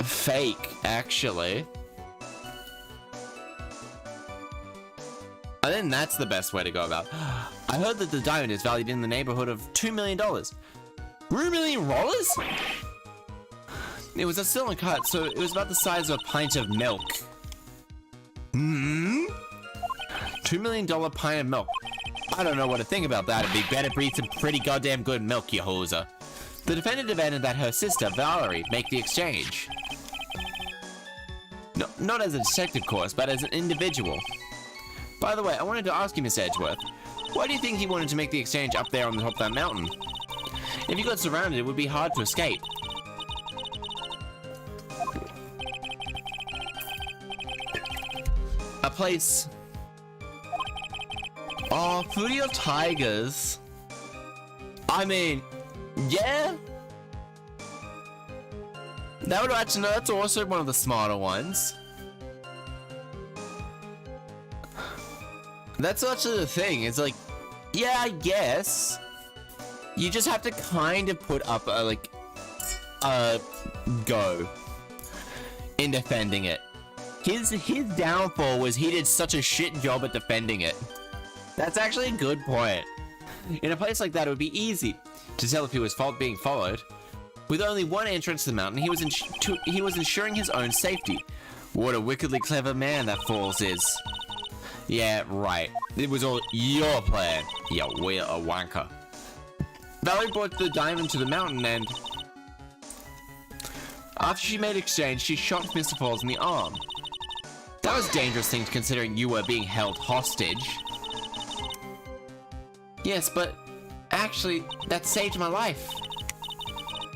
fake, actually. I think that's the best way to go about it. I heard that the diamond is valued in the neighborhood of $2 million. $2 million? It was a silver cut, so it was about the size of a pint of milk. $2 million pint of milk. I don't know what to think about that. It'd be better breed some pretty goddamn good milk, you hoser. The defendant demanded that her sister, Valerie, make the exchange. No, not as a detective, of course, but as an individual. By the way, I wanted to ask you, Miss Edgeworth, why do you think he wanted to make the exchange up there on the top of that mountain? If you got surrounded, it would be hard to escape. A place... Oh, Foodie of Tigers. I mean, yeah. That would actually, no, that's also one of the smarter ones. That's actually the thing. It's like, yeah, I guess. You just have to kind of put up a, go in defending it. His downfall was he did such a shit job at defending it. That's actually a good point. In a place like that, it would be easy to tell if he was being followed. With only one entrance to the mountain, he was ensuring his own safety. What a wickedly clever man that Falls is. Yeah, right. It was all your plan. Yeah, we're a wanker. Valerie brought the diamond to the mountain and... After she made exchange, she shot Mr. Falls in the arm. That was a dangerous thing considering you were being held hostage. Yes, but actually, that saved my life.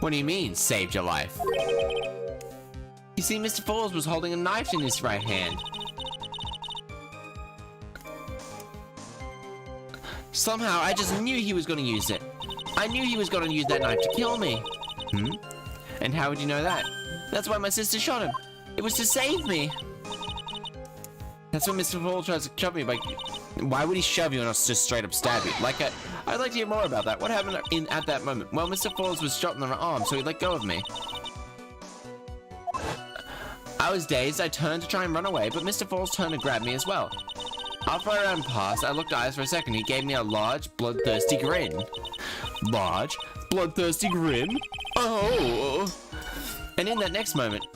What do you mean, saved your life? You see, Mr. Falls was holding a knife in his right hand. Somehow, I just knew he was going to use it. I knew he was going to use that knife to kill me. And how would you know that? That's why my sister shot him. It was to save me. That's what Mr. Falls tries to shove me, like... Why would he shove you and not just straight up stab you? Like, I'd like to hear more about that. What happened at that moment? Well, Mr. Falls was shot in the arm, so he let go of me. I was dazed. I turned to try and run away, but Mr. Falls turned to grab me as well. After I ran past, I looked eyes for a second. He gave me a large, bloodthirsty grin. Large, bloodthirsty grin? Oh! And in that next moment,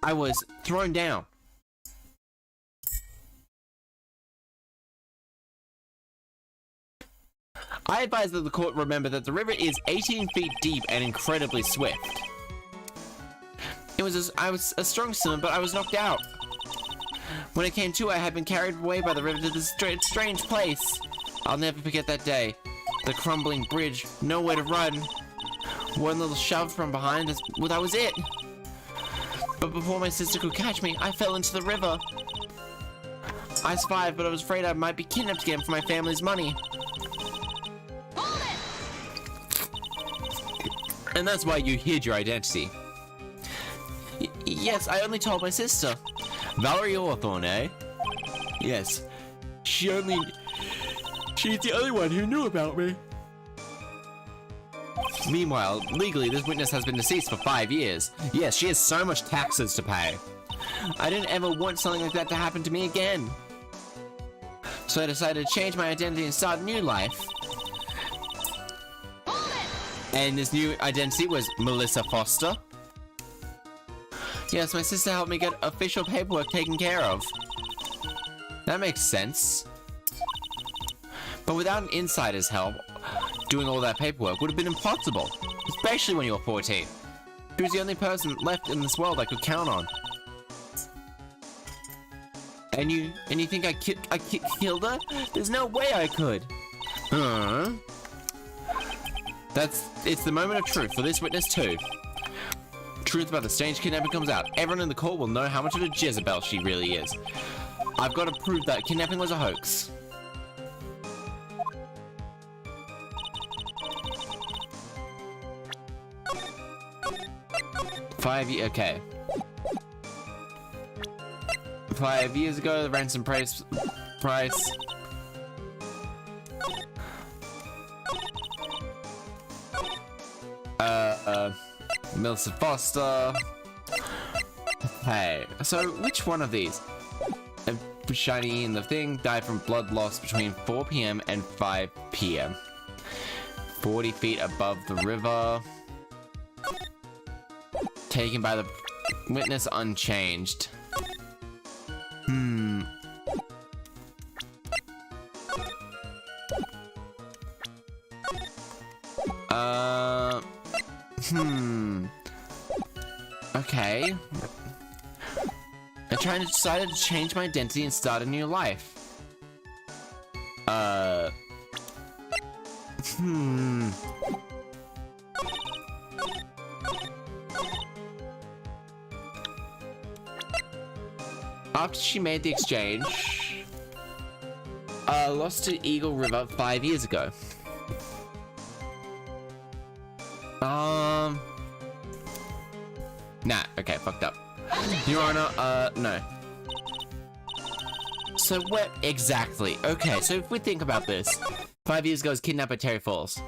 I was thrown down. I advise that the court remember that the river is 18 feet deep and incredibly swift. I was a strong swimmer, but I was knocked out. When it came to, I had been carried away by the river to this strange place. I'll never forget that day. The crumbling bridge, nowhere to run. One little shove from behind us, well, that was it. But before my sister could catch me, I fell into the river. I survived, but I was afraid I might be kidnapped again for my family's money. And that's why you hid your identity. Yes, I only told my sister. Valerie Hawthorne, eh? Yes. She's the only one who knew about me. Meanwhile, legally, this witness has been deceased for 5 years. Yes, she has so much taxes to pay. I didn't ever want something like that to happen to me again. So I decided to change my identity and start a new life. And this new identity was Melissa Foster. Yes, my sister helped me get official paperwork taken care of. That makes sense. But without an insider's help, doing all that paperwork would have been impossible. Especially when you were 14. She was the only person left in this world I could count on. And you think I killed her? There's no way I could. Huh? It's the moment of truth for this witness too. Truth about the strange kidnapping comes out. Everyone in the court will know how much of a Jezebel she really is. I've got to prove that kidnapping was a hoax. Okay. 5 years ago, the ransom price. Melissa Foster. Hey, so which one of these? Shiny in the thing died from blood loss between 4 p.m. and 5 p.m. 40 feet above the river. Taken by the witness unchanged. Okay. I decided to change my identity and start a new life. After she made the exchange, lost to Eagle River 5 years ago. Nah, okay, fucked up. Your Honor, no. So where exactly? Okay, so if we think about this, 5 years ago, I was kidnapped by Terry Falls.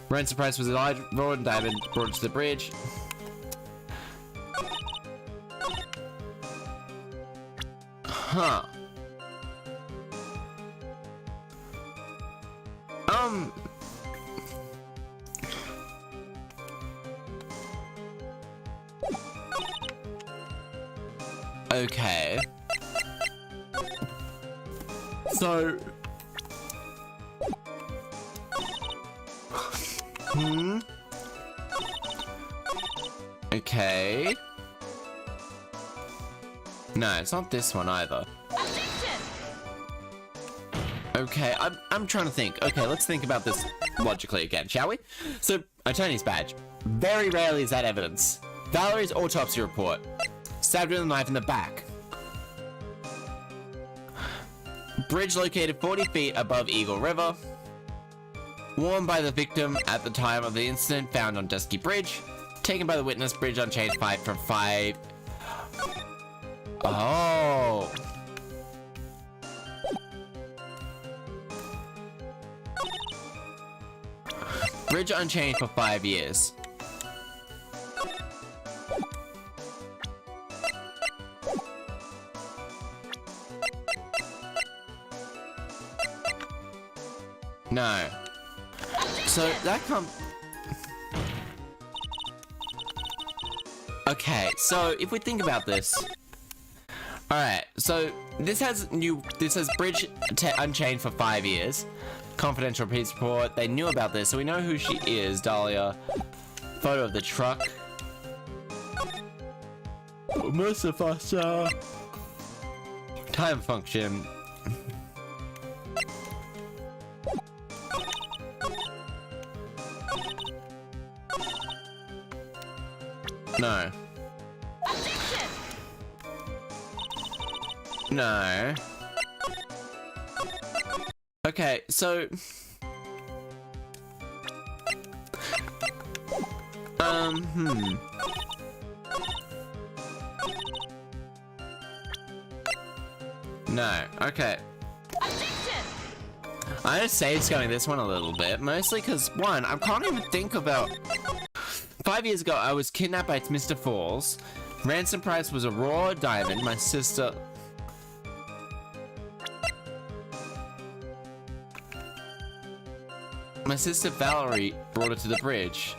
Ransom price was a large raw and diamond brought to the bridge. Huh. Okay. So... Okay. No, it's not this one either. Okay, I'm trying to think. Okay, let's think about this logically again, shall we? So, attorney's badge. Very rarely is that evidence. Valerie's autopsy report. Stabbed with a knife in the back. Bridge located 40 feet above Eagle River. Worn by the victim at the time of the incident, found on Dusky Bridge. Taken by the witness, bridge unchanged 5 from 5. Oh. Bridge unchanged for 5 years. No. So that Okay, so if we think about this. Alright, so this has Bridge unchained for 5 years. Confidential police report. They knew about this, so we know who she is. Dahlia. Photo of the truck. Melissa Foster. Time function. No. No. Okay, so... No, okay. I just say it's going this one a little bit, mostly because, one, I can't even think about... 5 years ago, I was kidnapped by Mr. Falls. Ransom price was a raw diamond. My sister... My sister Valerie brought her to the bridge.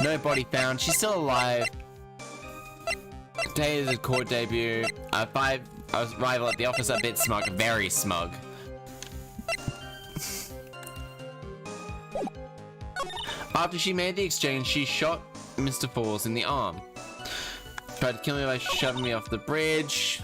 No body found. She's still alive. Today is a court debut. 5 arrival at the office, a bit smug. Very smug. After she made the exchange, she shot Mr. Falls in the arm. Tried to kill me by shoving me off the bridge.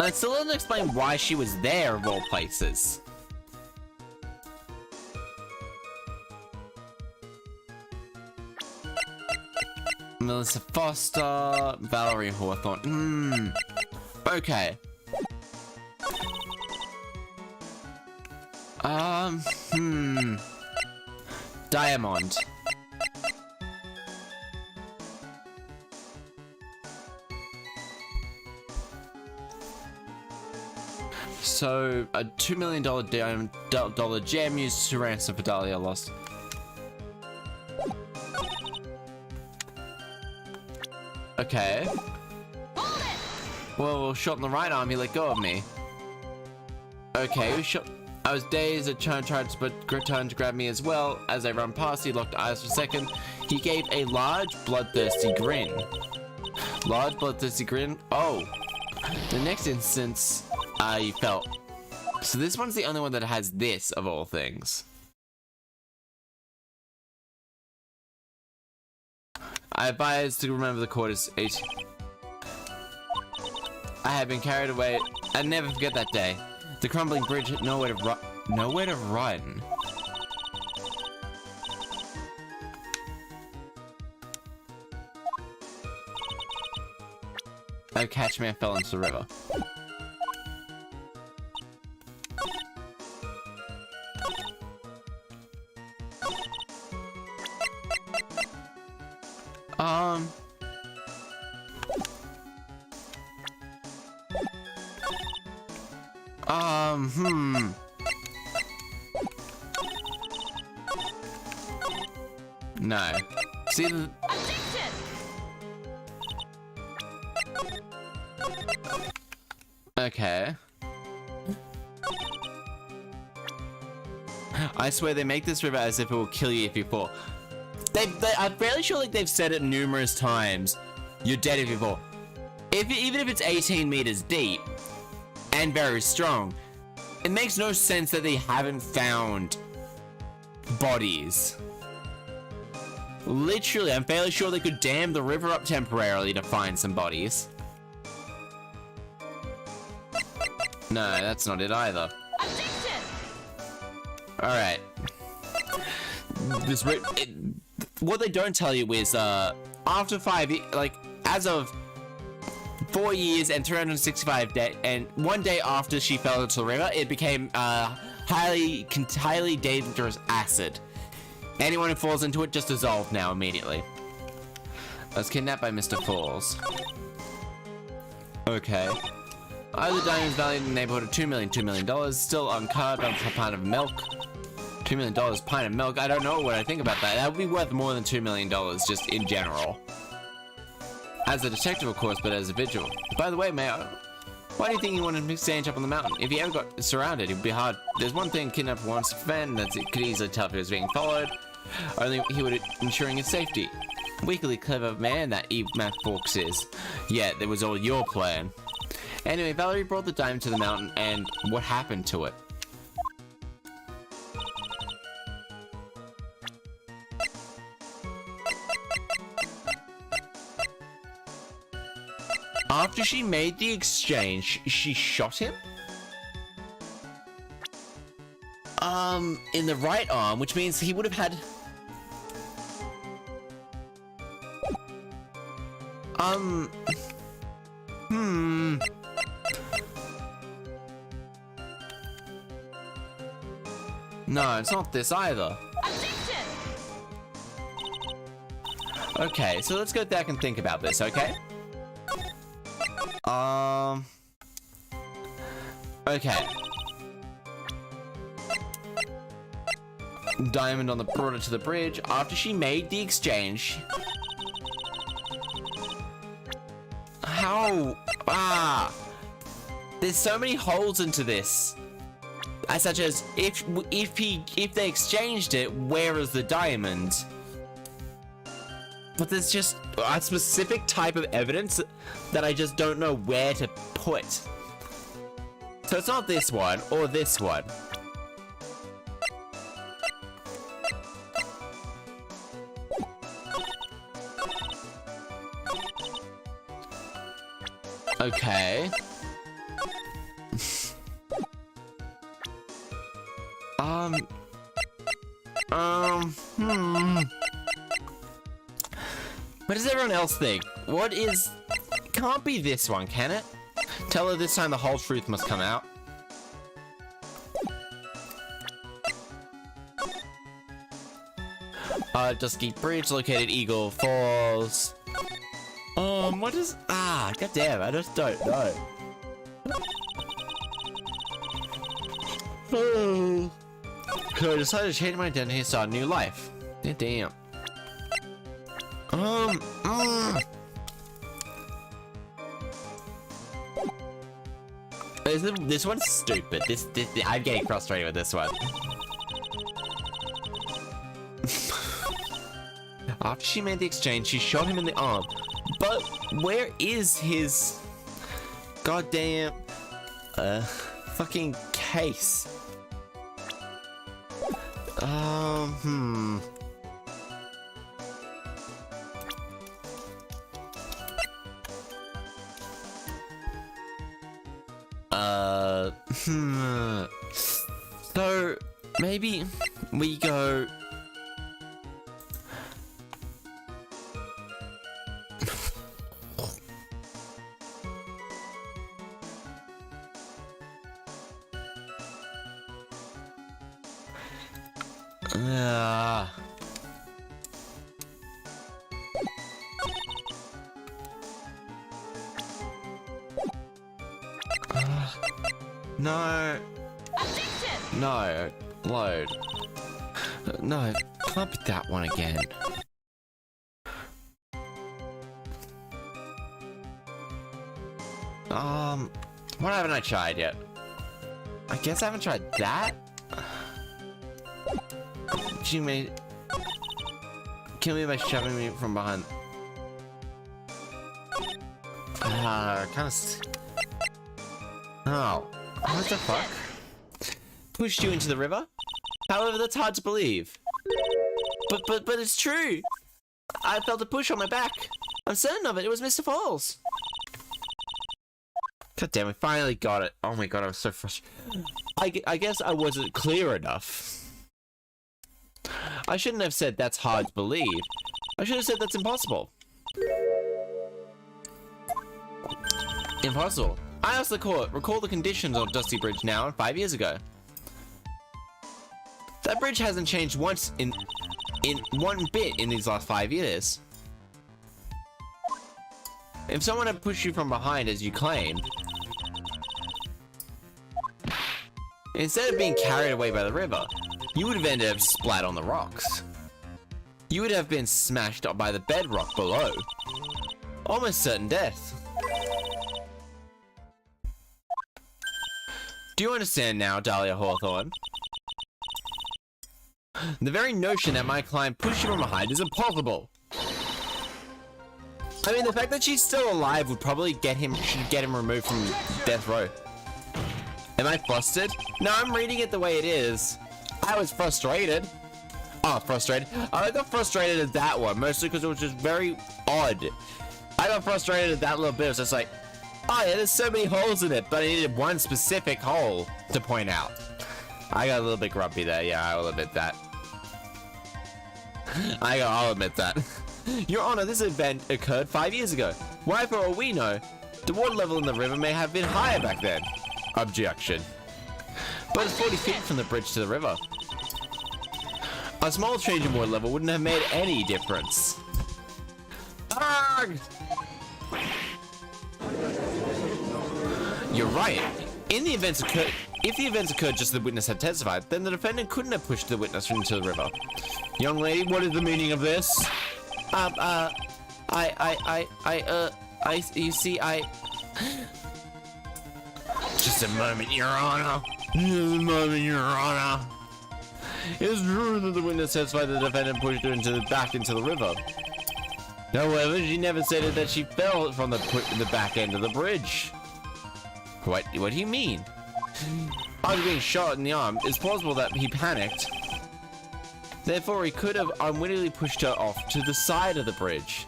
And it still doesn't explain why she was there, of all places. Melissa Foster, Valerie Hawthorne. Okay. Diamond. So, a $2 million dollar gem used to ransom for Dahlia lost. Okay. Well, shot in the right arm, he let go of me. Okay, shot. I was dazed, a child tried to grab me as well. As I run past, he locked eyes for a second. He gave a large, bloodthirsty grin. Large, bloodthirsty grin? Oh. The next instance, you felt. So this one's the only one that has this, of all things. I advise to remember the court is 8. I have been carried away. I'll never forget that day. The crumbling bridge had nowhere to run. Oh, catch me, I fell into the river. No. See the... Okay. I swear they make this river as if it will kill you if you fall. I'm fairly sure like they've said it numerous times. You're dead if you fall. Even if it's 18 meters deep and very strong, it makes no sense that they haven't found bodies. Literally, I'm fairly sure they could dam the river up temporarily to find some bodies. No, that's not it either. Alright. What they don't tell you is, after 5 years, like, as of 4 years and 365 days, and 1 day after she fell into the river, it became, highly dangerous acid. Anyone who falls into it just dissolved now immediately. I was kidnapped by Mr. Falls. Okay. Either diamonds valued in the neighborhood of $2 million, still uncarved on a pint of milk. $2 million pint of milk. I don't know what I think about that. That would be worth more than $2 million just in general. As a detective, of course, but as a vigil. By the way, Mayor, why do you think he wanted to stand up on the mountain? If he ever got surrounded, it would be hard. There's one thing kidnapper wants to prevent, and that's it could easily tell if he was being followed. Only he would ensuring his safety. Weakly clever man that Matt Forks is. Yeah, that was all your plan. Anyway, Valerie brought the diamond to the mountain, and what happened to it? After she made the exchange, she shot him? In the right arm, which means he would have had... No, it's not this either. Okay, so let's go back and think about this, okay? Okay. Diamond on the brought her to the bridge. After she made the exchange... how? There's so many holes into this. Such as if they exchanged it, where is the diamond? But there's just a specific type of evidence that I just don't know where to put. So it's not this one or this one. Okay. What does everyone else think? What is... It can't be this one, can it? Tell her this time the whole truth must come out. Dusky Bridge, located Eagle Falls. What is... goddamn, I just don't know. Could I decide to change my identity and start a new life? Yeah, damn. This one's stupid. This I'm getting frustrated with this one. After she made the exchange, she shot him in the arm. But where is his goddamn fucking case? So maybe we go. No. No. Load. No, can't be that one again. What haven't I tried yet? I guess I haven't tried that? She made... Kill me by shoving me from behind. Kind of... Oh. What the fuck? Pushed you into the river? However, that's hard to believe. But it's true. I felt a push on my back. I'm certain of it. It was Mr. Falls. God damn, we finally got it. Oh my god, I was so frustrated. I guess I wasn't clear enough. I shouldn't have said that's hard to believe. I should have said that's impossible. Impossible. I asked the court, recall the conditions on Dusty Bridge now and 5 years ago. That bridge hasn't changed once in one bit in these last 5 years. If someone had pushed you from behind as you claimed, instead of being carried away by the river, you would have ended up splat on the rocks. You would have been smashed up by the bedrock below. Almost certain death. Do you understand now, Dahlia Hawthorne? The very notion that my client pushed you from behind is impossible. I mean, the fact that she's still alive would probably get him removed from death row. Am I flustered? No, I'm reading it the way it is. I was frustrated. Oh, frustrated. I got frustrated at that one, mostly because it was just very odd. I got frustrated at that little bit. It was just like, oh yeah, there's so many holes in it, but I needed one specific hole to point out. I got a little bit grumpy there, yeah, I will admit that. I'll admit that. Your Honor, this event occurred 5 years ago. Why, for all we know, the water level in the river may have been higher back then. Objection. But it's 40 feet from the bridge to the river. A small change in water level wouldn't have made any difference. Arrgh! You're right. If the events occurred just as the witness had testified, then the defendant couldn't have pushed the witness into the river. Young lady, what is the meaning of this? You see, Just a moment, Your Honor. Just a moment, Your Honor. It is true that the witness testified the defendant pushed her back into the river. However, she never stated that she fell from the back end of the bridge. What do you mean? After being shot in the arm, it's plausible that he panicked. Therefore, he could have unwittingly pushed her off to the side of the bridge.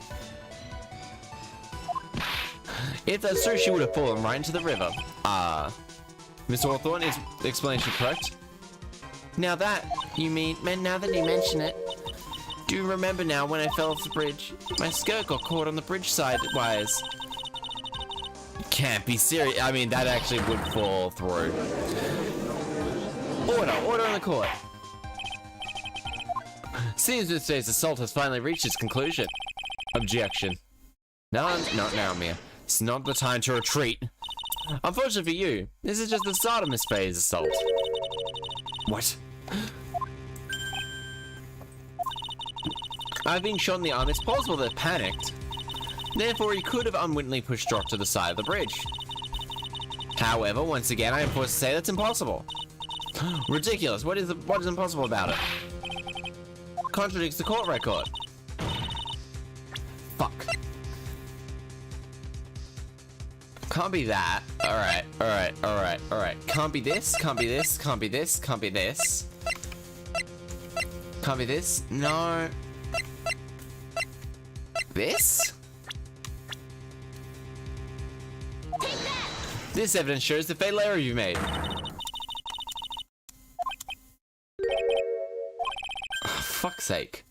If that's true, she would have fallen right into the river. Miss Hawthorne, is the explanation correct? Now that you mention it, do you remember now when I fell off the bridge? My skirt got caught on the bridge side wires. Can't be serious. I mean, that actually would fall through. Order in the court. Seems this day's assault has finally reached its conclusion. Objection. No, not now, Mia. It's not the time to retreat. Unfortunately for you, this is just the start of Miss Faye's assault. What? I've been shot in the arm. It's possible that panicked. Therefore, he could have unwittingly pushed her to the side of the bridge. However, once again, I am forced to say that's impossible. Ridiculous. What is impossible about it? Contradicts the court record. Fuck. Can't be that. Alright. Can't be this, can't be this, can't be this, can't be this. Can't be this? No. This? This evidence shows the fatal error you made. Oh, fuck's sake.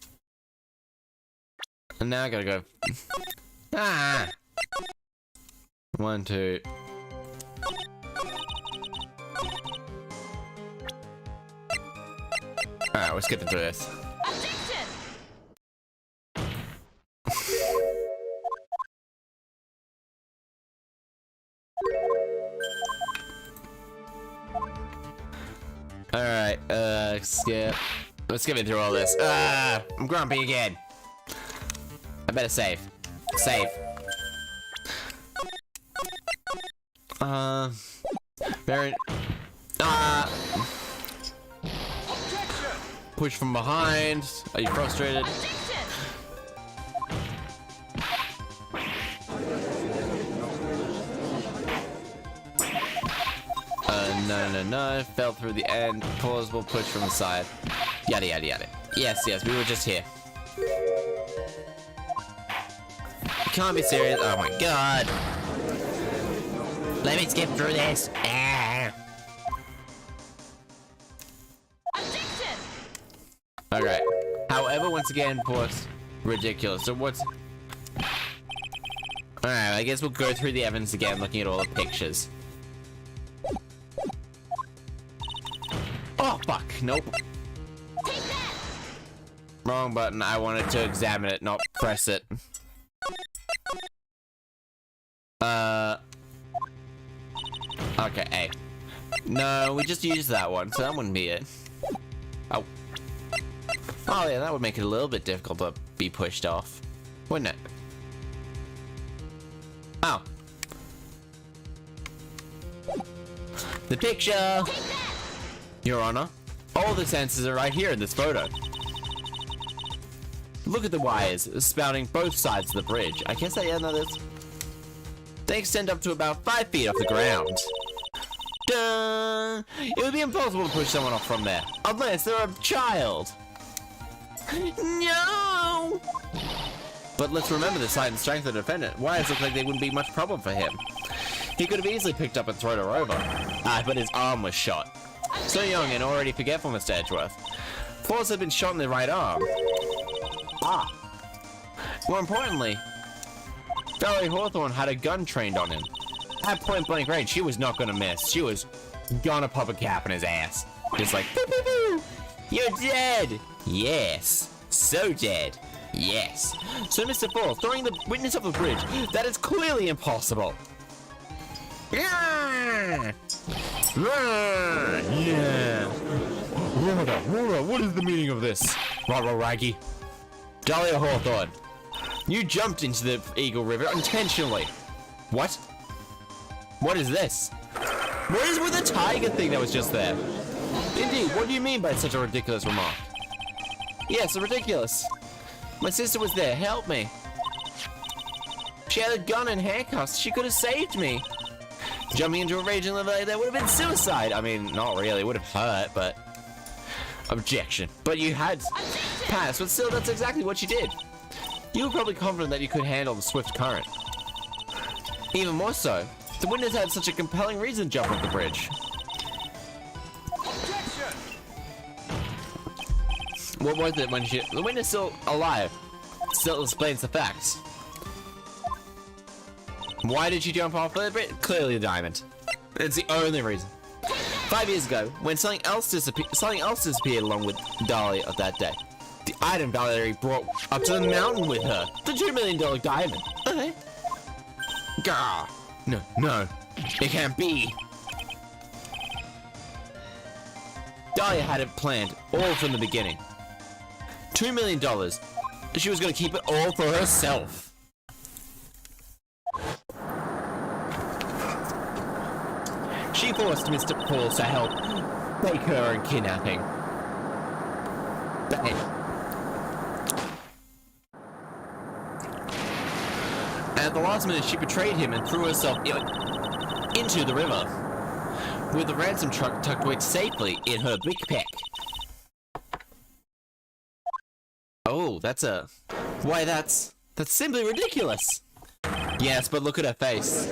And now I gotta go. Ah! 1, 2. Alright, we're skipping through this. Alright, skip. Let's skip it through all this. I'm grumpy again. I better save. Save. Very. Push from behind. Are you frustrated? No. Fell through the end. Plausible push from the side. Yada yada yada. Yes, we were just here. You can't be serious. Oh my god. Let me skip through this. Alright. However, once again, boss, ridiculous. So what's... Alright, I guess we'll go through the evidence again, looking at all the pictures. Oh, fuck. Nope. Wrong button. I wanted to examine it, not press it. Okay, A. No, we just used that one, so that wouldn't be it. Oh. Oh yeah, that would make it a little bit difficult to be pushed off, wouldn't it? Oh. The picture! Your Honor, all the sensors are right here in this photo. Look at the wires spouting both sides of the bridge. I guess I know this. They extend up to about 5 feet off the ground. Duh! It would be impossible to push someone off from there, unless they're a child. No! But let's remember the size and strength of the defendant. Wires look like they wouldn't be much problem for him. He could have easily picked up and thrown her over. But his arm was shot. So young and already forgetful, Mr. Edgeworth. Force had been shot in the right arm. More importantly, Valerie Hawthorne had a gun trained on him. At point blank range, she was not gonna miss. She was gonna pop a cap in his ass. Just like, boo, boo, boo. You're dead! Yes. So dead. Yes. So Mr. Fall, throwing the witness off the bridge, that is clearly impossible. Yeah! Yeah! Rhoda, what is the meaning of this? Raggy. Dahlia Hawthorne. You jumped into the Eagle River intentionally. What? What is this? What is with the tiger thing that was just there? Indeed, what do you mean by such a ridiculous remark? Yes, ridiculous. My sister was there, help me. She had a gun and handcuffs, she could have saved me. Jumping into a raging river like that would have been suicide. I mean, not really, it would have hurt, but... Objection. But you had passed, but still, that's exactly what you did. You were probably confident that you could handle the swift current. Even more so, the witness had such a compelling reason to jump off the bridge. Objection! What was it when the witness still alive? Still explains the facts. Why did you jump off the bridge? Clearly a diamond. It's the only reason. 5 years ago, when something else disappeared along with Dahlia of that day. The item Valerie brought up to the mountain with her. The $2 million diamond. Okay. Gah. No. It can't be. Dahlia had it planned all from the beginning. $2 million. She was going to keep it all for herself. She forced Mr. Pauls to help fake her in kidnapping. Bang. At the last minute, she betrayed him and threw herself into the river, with the ransom truck tucked away safely in her big pack. Oh, that's simply ridiculous. Yes, but look at her face.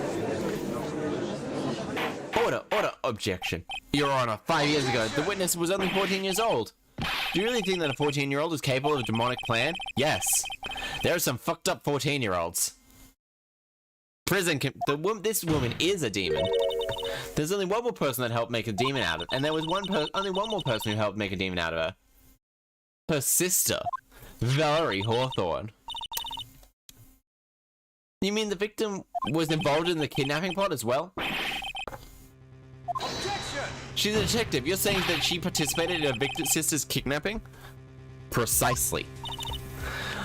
Order, objection. Your Honor, 5 years ago, the witness was only 14 years old. Do you really think that a 14-year-old is capable of a demonic plan? Yes. There are some fucked up 14-year-olds. This woman is a demon. There's only one more person that helped make a demon out of it, and there was only one more person who helped make a demon out of her. Her sister, Valerie Hawthorne. You mean the victim was involved in the kidnapping plot as well? Objection! She's a detective. You're saying that she participated in her victim's sister's kidnapping? Precisely.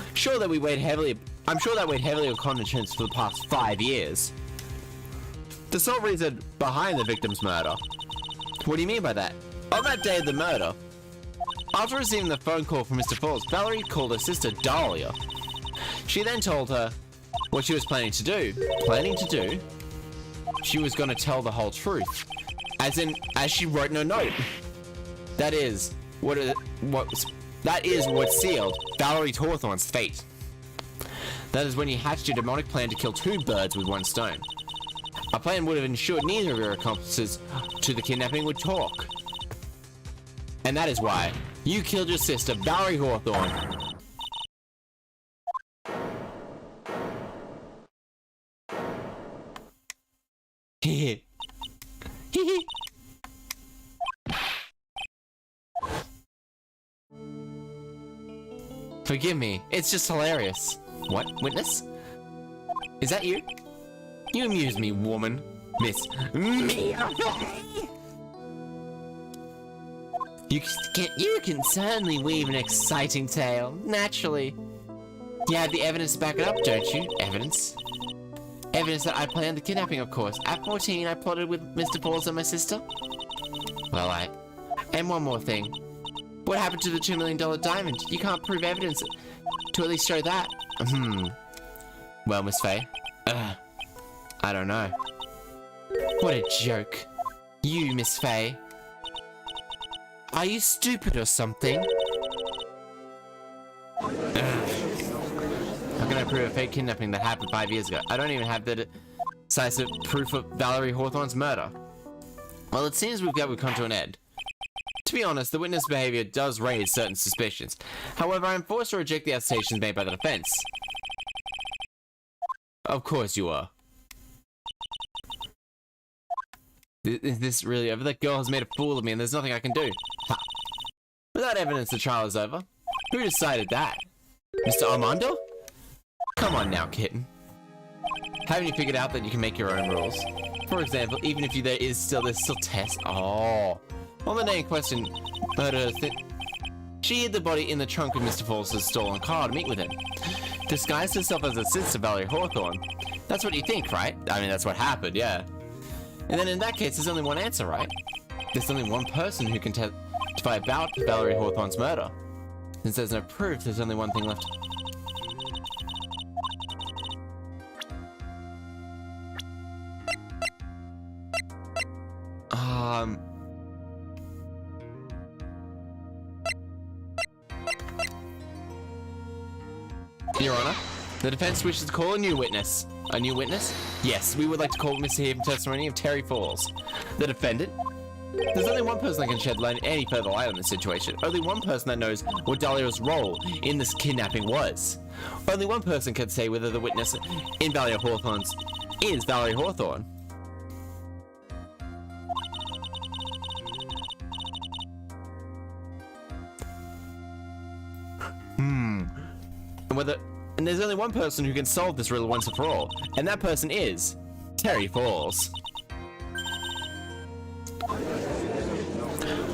I'm sure that weighed heavily on conscience for the past 5 years. The sole reason behind the victim's murder. What do you mean by that? On that day of the murder, after receiving the phone call from Mr. Falls, Valerie called her sister Dahlia. She then told her what she was planning to do. She was going to tell the whole truth. As she wrote in her note. That is what sealed Valerie Hawthorne's fate. That is when he hatched a demonic plan to kill 2 birds with 1 stone. A plan would have ensured neither of your accomplices to the kidnapping would talk. And that is why you killed your sister, Valerie Hawthorne. Hehe. Hehe. Forgive me, it's just hilarious. What, witness? Is that you? You amuse me, woman. Miss me. You can certainly weave an exciting tale, naturally. You have the evidence to back it up, don't you? Evidence? Evidence that I planned the kidnapping, of course. At 14, I plotted with Mr. Pauls and my sister. Well, and one more thing. What happened to the $2 million diamond? You can't prove evidence to at least show that. Well, Miss Faye. I don't know. What a joke. You, Miss Faye. Are you stupid or something? How can I prove a fake kidnapping that happened 5 years ago? I don't even have the decisive proof of Valerie Hawthorne's murder. Well, it seems we've come to an end. To be honest, the witness behavior does raise certain suspicions. However, I'm forced to reject the accusations made by the defense. Of course you are. Is this really over? That girl has made a fool of me and there's nothing I can do. Ha. Without evidence, the trial is over. Who decided that? Mr. Armando? Come on now, kitten. Haven't you figured out that you can make your own rules? For example, even if there's still tests. Oh. On the day in question, she hid the body in the trunk of Mr. Falls' stolen car to meet with him. disguised herself as a sister, Valerie Hawthorne. That's what you think, right? I mean, that's what happened, yeah. And then in that case, there's only one answer, right? There's only one person who can testify about Valerie Hawthorne's murder. Since there's no proof, there's only one thing left. Your Honor, the defense wishes to call a new witness. A new witness? Yes, we would like to call Mr. Here from testimony of Terry Falls. The defendant? There's only one person that can shed any further light on this situation. Only one person that knows what Dahlia's role in this kidnapping was. Only one person can say whether the witness in Valerie Hawthorne's is Valerie Hawthorne. And there's only one person who can solve this riddle once and for all, and that person is Terry Falls.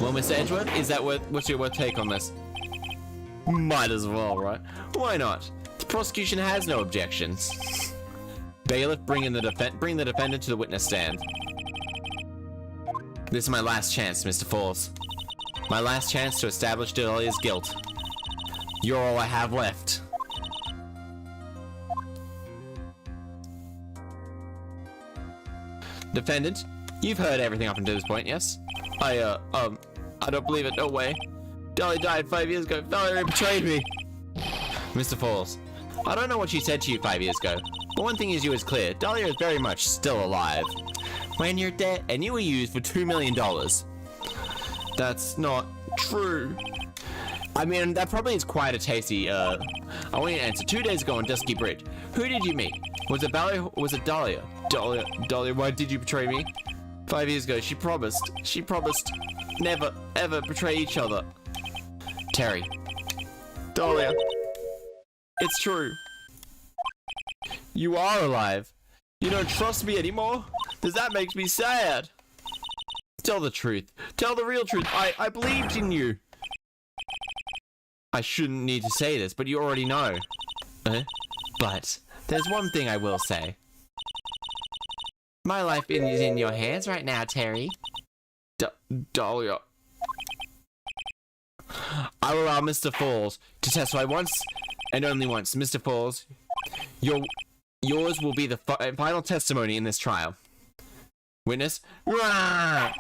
Well, Mr. Edgeworth, what's your take on this? Might as well, right? Why not? The prosecution has no objections. Bailiff, bring the defendant to the witness stand. This is my last chance, Mr. Falls. My last chance to establish Dahlia's guilt. You're all I have left. Defendant, you've heard everything up until this point, yes? I don't believe it, no way. Dahlia died 5 years ago. Valerie betrayed me. Mr. Falls, I don't know what she said to you 5 years ago, but one thing is clear. Dahlia is very much still alive. When you're dead, and you were used for $2 million. That's not true. I mean, that probably is quite a tasty, I want you to answer. 2 days ago on Dusky Bridge, who did you meet? Was it Valerie, was it Dahlia? Dahlia, why did you betray me? 5 years ago, she promised never, ever betray each other. Terry. Dahlia. It's true. You are alive. You don't trust me anymore? Does that make me sad? Tell the truth. Tell the real truth. I believed in you. I shouldn't need to say this, but you already know. But there's one thing I will say. My life is in your hands right now, Terry. Dahlia. I will allow Mr. Falls to testify once and only once. Mr. Falls, yours will be the final testimony in this trial. Witness? I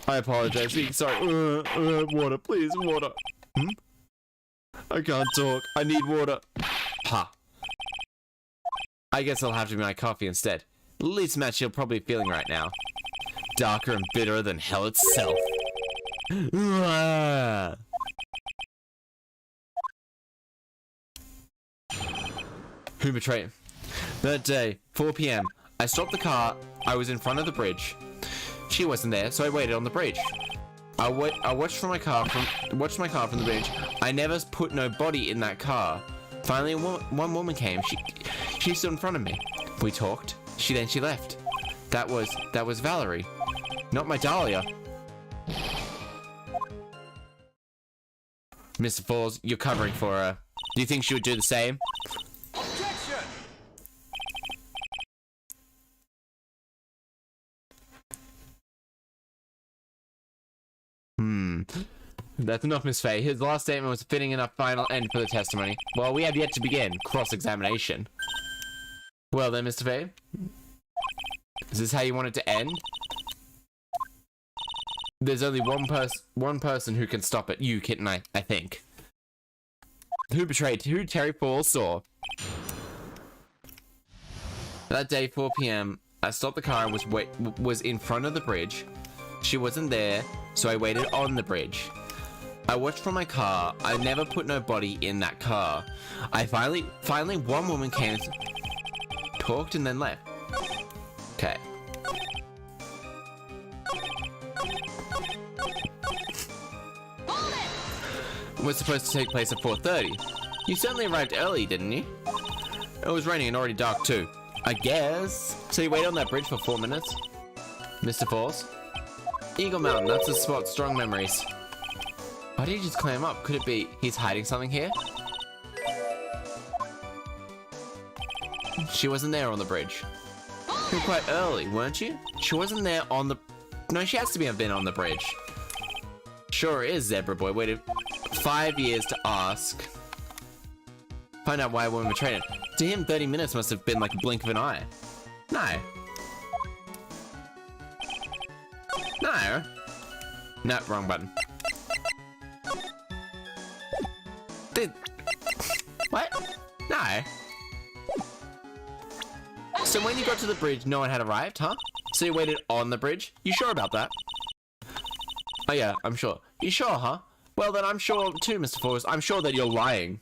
apologize. Sorry. Water, please, water. I can't talk. I need water. Ha. I guess I'll have to be my coffee instead. Least match you're probably feeling right now. Darker and bitterer than hell itself. Who betrayed him? That day, 4 p.m. I stopped the car. I was in front of the bridge. She wasn't there, so I waited on the bridge. I watched my car from the bridge. I never put no body in that car. Finally, one woman came. She stood in front of me. We talked. She left. That was Valerie, not my Dahlia. Mr. Falls, you're covering for her. Do you think she would do the same? Objection! That's enough, Miss Faye. His last statement was a fitting enough final end for the testimony. Well, we have yet to begin cross-examination. Well then, Mr. Faye. Is this how you want it to end? There's only one person who can stop it. You, Kitten, I think. Who Terry Falls saw? That day, 4 p.m., I stopped the car and was in front of the bridge. She wasn't there, so I waited on the bridge. I watched from my car. I never put no body in that car. I finally one woman came, talked, and then left. Okay. Was supposed to take place at 4:30. You certainly arrived early, didn't you? It was raining and already dark too. I guess. So you waited on that bridge for 4 minutes? Mr. Falls? Eagle Mountain, that's a spot, strong memories. Why did you just climb up? Could it be he's hiding something here? She wasn't there on the bridge. You were quite early, weren't you? She wasn't there on the... No, she has to have been on the bridge. Sure is, Zebra Boy. Waited 5 years to ask. Find out why a woman betrayed him. To him, 30 minutes must have been like a blink of an eye. No. No. No, wrong button. What? No. So when you got to the bridge, no one had arrived, huh? So you waited on the bridge? You sure about that? Oh yeah, I'm sure. You sure, huh? Well then I'm sure too, Mr. Forrest. I'm sure that you're lying.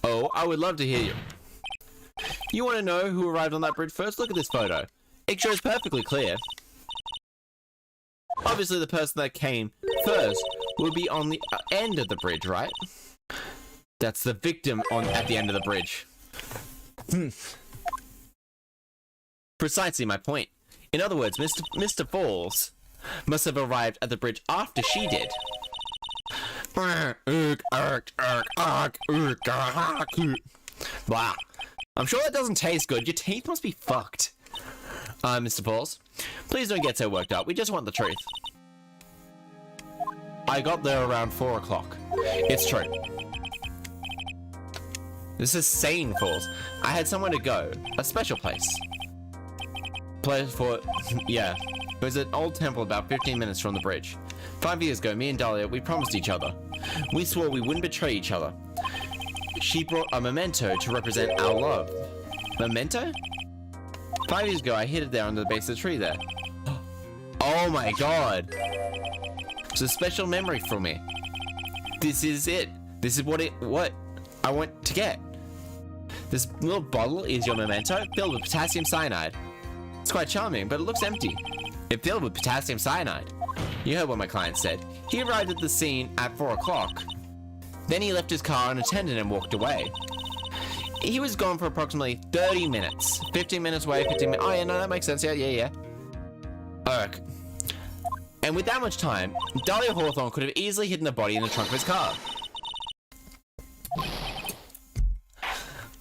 Oh, I would love to hear you. You want to know who arrived on that bridge first? Look at this photo. It shows perfectly clear. Obviously, the person that came first would be on the end of the bridge, right? That's the victim at the end of the bridge. Precisely my point. In other words, Mr. Falls must have arrived at the bridge after she did. Blah. I'm sure that doesn't taste good. Your teeth must be fucked. Mr. Falls, please don't get so worked up. We just want the truth. I got there around 4 o'clock. It's true. This is sane, Falls. I had somewhere to go. A special place. Place for... yeah. It was an old temple about 15 minutes from the bridge. 5 years ago, me and Dahlia, we promised each other. We swore we wouldn't betray each other. She brought a memento to represent our love. Memento? 5 years ago, I hid it there under the base of the tree there. Oh my god. It's a special memory for me. This is it. This is what I want to get. This little bottle is your memento, filled with potassium cyanide. It's quite charming, but it looks empty. It's filled with potassium cyanide. You heard what my client said. He arrived at the scene at 4 o'clock. Then he left his car unattended and walked away. He was gone for approximately 30 minutes. 15 minutes away, 15 minutes. Oh yeah, no, that makes sense. Yeah. Irk. And with that much time, Dahlia Hawthorne could have easily hidden the body in the trunk of his car.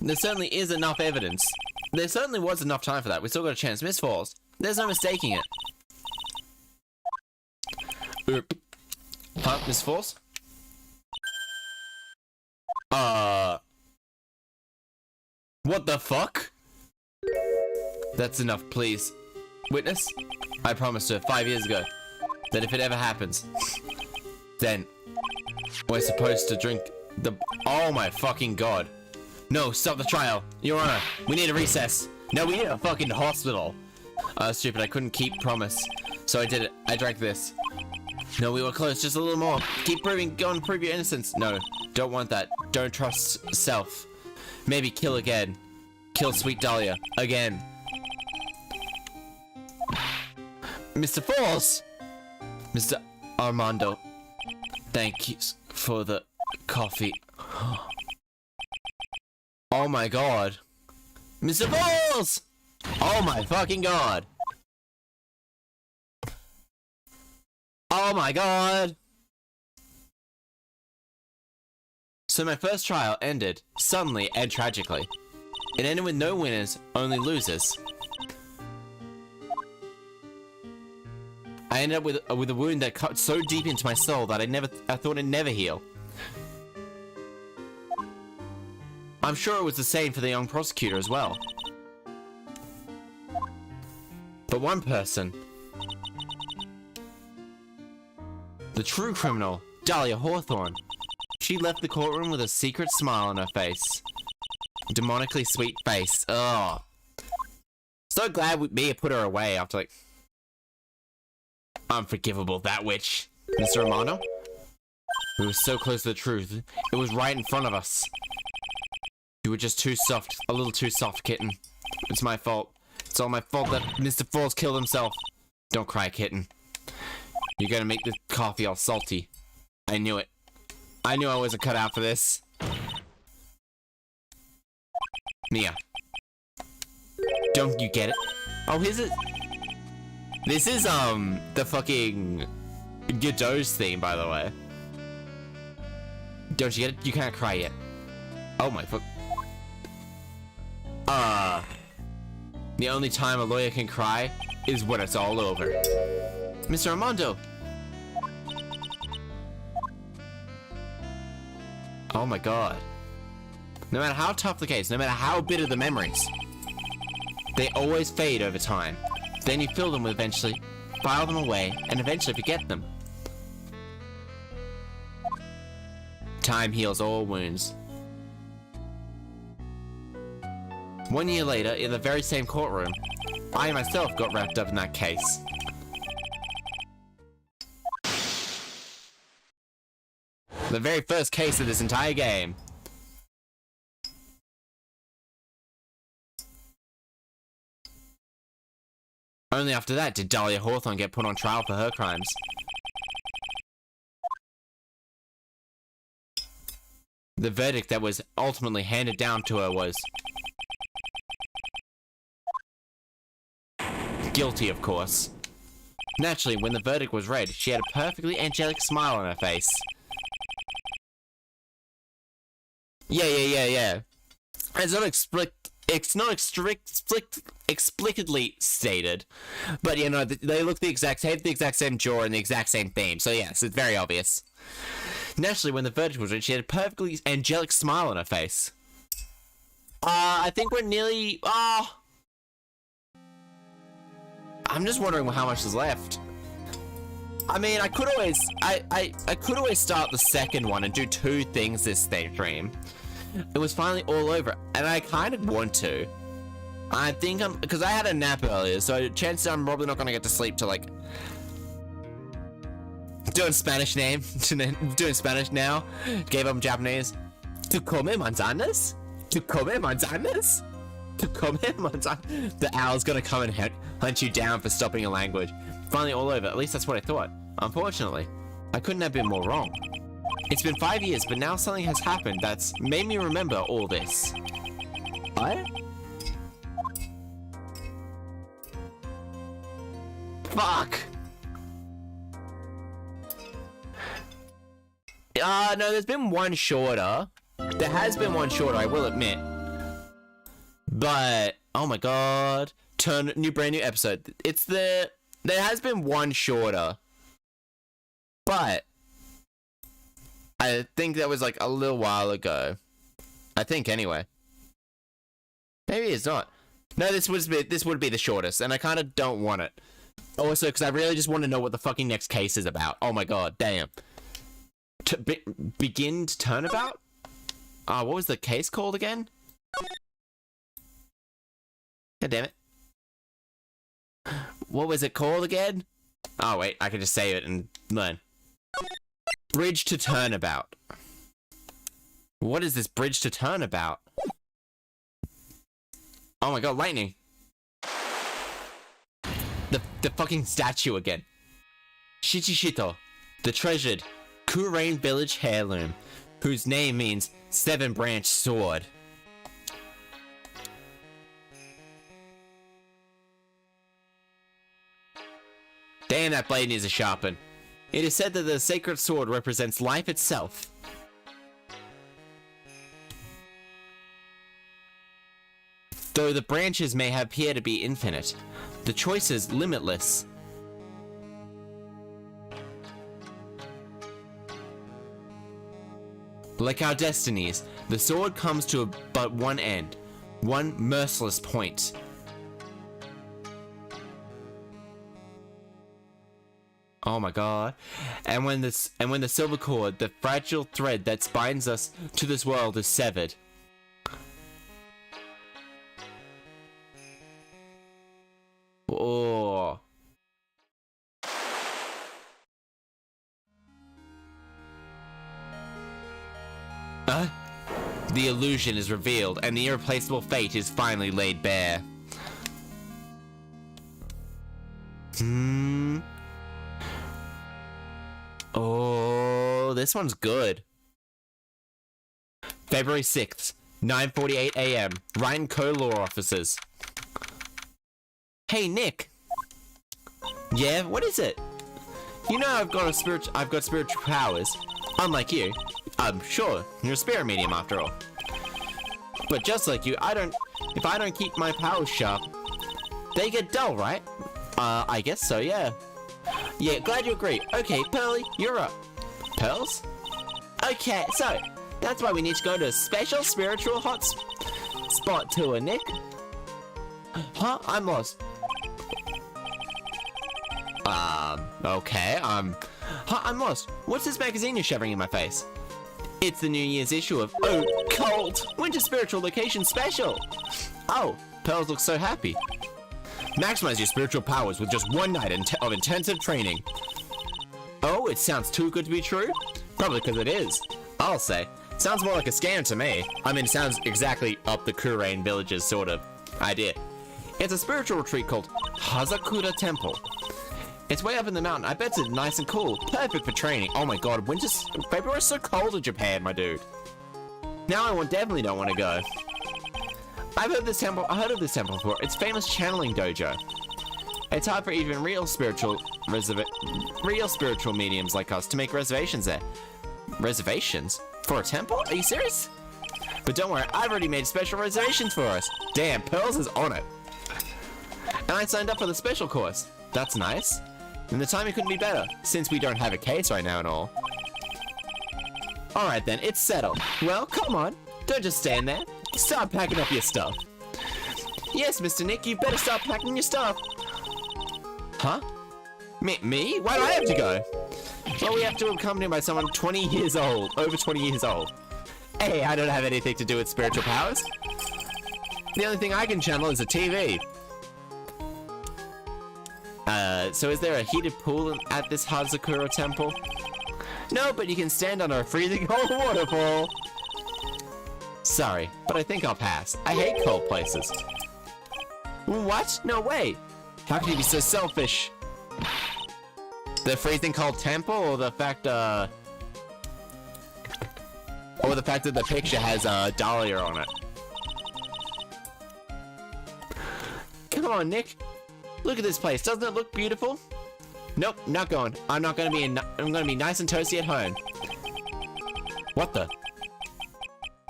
There certainly is enough evidence. There certainly was enough time for that. We still got a chance. Miss Falls, there's no mistaking it. Huh, Miss Falls? What the fuck? That's enough, please. Witness, I promised her 5 years ago that if it ever happens, then we're supposed to drink the... Oh my fucking god. No, stop the trial. Your Honor, we need a recess. No, we need a fucking hospital. Stupid, I couldn't keep promise. So I did it. I drank this. No, we were close, just a little more. Keep proving, go and prove your innocence. No, don't want that. Don't trust self. Maybe kill again. Kill sweet Dahlia. Again. Mr. Falls! Mr. Armando. Thank you for the coffee. Oh my god. Mr. Falls! Oh my fucking god. Oh my god. So my first trial ended suddenly and tragically. It ended with no winners, only losers. I ended up with a wound that cut so deep into my soul that I thought it'd never heal. I'm sure it was the same for the young prosecutor as well. But one person, the true criminal, Dahlia Hawthorne, she left the courtroom with a secret smile on her face. Demonically sweet face. Ugh. So glad me put her away after like... Unforgivable, that witch. Mr. Romano? We were so close to the truth. It was right in front of us. You were just too soft. A little too soft, kitten. It's my fault. It's all my fault that Mr. Falls killed himself. Don't cry, kitten. You're gonna make the coffee all salty. I knew it. I knew I wasn't cut out for this. Mia. Don't you get it? Oh, is it? This is, the fucking... Godot's theme, by the way. Don't you get it? You can't cry yet. Oh my fuck. The only time a lawyer can cry is when it's all over. Mr. Armando! Oh my god. No matter how tough the case, no matter how bitter the memories, they always fade over time. Then you fill them with eventually, file them away, and eventually forget them. Time heals all wounds. 1 year later, in the very same courtroom, I myself got wrapped up in that case. The very first case of this entire game. Only after that did Dahlia Hawthorne get put on trial for her crimes. The verdict that was ultimately handed down to her was... guilty, of course. Naturally, when the verdict was read, she had a perfectly angelic smile on her face. Yeah. It's not explicitly stated, but you know, they look the exact same jaw and the exact same theme, so yes, it's very obvious. Naturally, when the verdict was read, she had a perfectly angelic smile on her face. I think we're nearly, I'm just wondering how much is left. I mean, I could always start the second one and do 2 things this stream. It was finally all over, and I kind of want to. I think because I had a nap earlier, so chances are I'm probably not gonna get to sleep till like... Doing Spanish now. Gave up Japanese. To come manzanas? To come manzanas? To come manzanas? The owl's gonna come and hunt you down for stopping a language. Finally all over, at least that's what I thought. Unfortunately, I couldn't have been more wrong. It's been 5 years, but now something has happened that's made me remember all this. What? Fuck! No, there's been one shorter. There has been one shorter, I will admit. But, oh my god. Brand new episode. There has been one shorter. But, I think that was like a little while ago. I think anyway. Maybe it's not. No, this would be the shortest, and I kind of don't want it. Also, because I really just want to know what the fucking next case is about. Oh my god, damn. Begin to turnabout? What was the case called again? God damn it. What was it called again? Oh wait, I can just say it and learn. Bridge to turnabout. What is this bridge to turnabout? Oh my god, lightning. The fucking statue again. Shichishito, the treasured Kurain village heirloom, whose name means 7-branch sword. Damn, that blade needs a sharpen. It is said that the sacred sword represents life itself. Though the branches may appear to be infinite, the choice is limitless. Like our destinies, the sword comes to but one end, one merciless point. Oh my god. And when the silver cord, the fragile thread that binds us to this world, is severed. Oh. The illusion is revealed, and the irreplaceable fate is finally laid bare. Oh, this one's good. February 6th, 9:48 a.m. Wright and Co. Law Offices. Hey, Nick. Yeah, what is it? You know I've got spiritual powers. Unlike you. Sure, you're a spirit medium after all. But just like you, if I don't keep my powers sharp, they get dull, right? I guess so, yeah. Yeah, glad you agree. Okay, Pearly, you're up. Pearls? Okay, so, that's why we need to go to a special spiritual spot tour, Nick. Huh? I'm lost. Okay, huh, I'm lost. What's this magazine you're shoving in my face? It's the New Year's issue of Cult Winter Spiritual Location Special. Oh, Pearls looks so happy. Maximize your spiritual powers with just one night of intensive training. Oh, it sounds too good to be true? Probably because it is. I'll say. Sounds more like a scam to me. I mean, it sounds exactly up the Kurain Village's sort of idea. It's a spiritual retreat called Hazakura Temple. It's way up in the mountain. I bet it's nice and cool. Perfect for training. Oh my god, February's so cold in Japan, my dude. Now I definitely don't want to go. I heard of this temple before. It's famous channeling dojo. It's hard for even real spiritual mediums like us to make reservations there. Reservations? For a temple? Are you serious? But don't worry, I've already made special reservations for us. Damn, Pearls is on it. And I signed up for the special course. That's nice. And the timing couldn't be better, since we don't have a case right now and all. Alright then, it's settled. Well, come on. Don't just stand there. Start packing up your stuff. Yes, Mr. Nick, you better start packing your stuff. Huh? Me? Why do I have to go? Well, we have to be accompanied by someone 20 years old. Over 20 years old. Hey, I don't have anything to do with spiritual powers. The only thing I can channel is a TV. So is there a heated pool at this Hazakura temple? No, but you can stand under a freezing cold waterfall. Sorry, but I think I'll pass. I hate cold places. What? No way. How can you be so selfish? The freezing cold temple, or the fact, that the picture has Dahlia on it? Come on, Nick. Look at this place. Doesn't it look beautiful? Nope, not going. I'm gonna be nice and toasty at home. What the?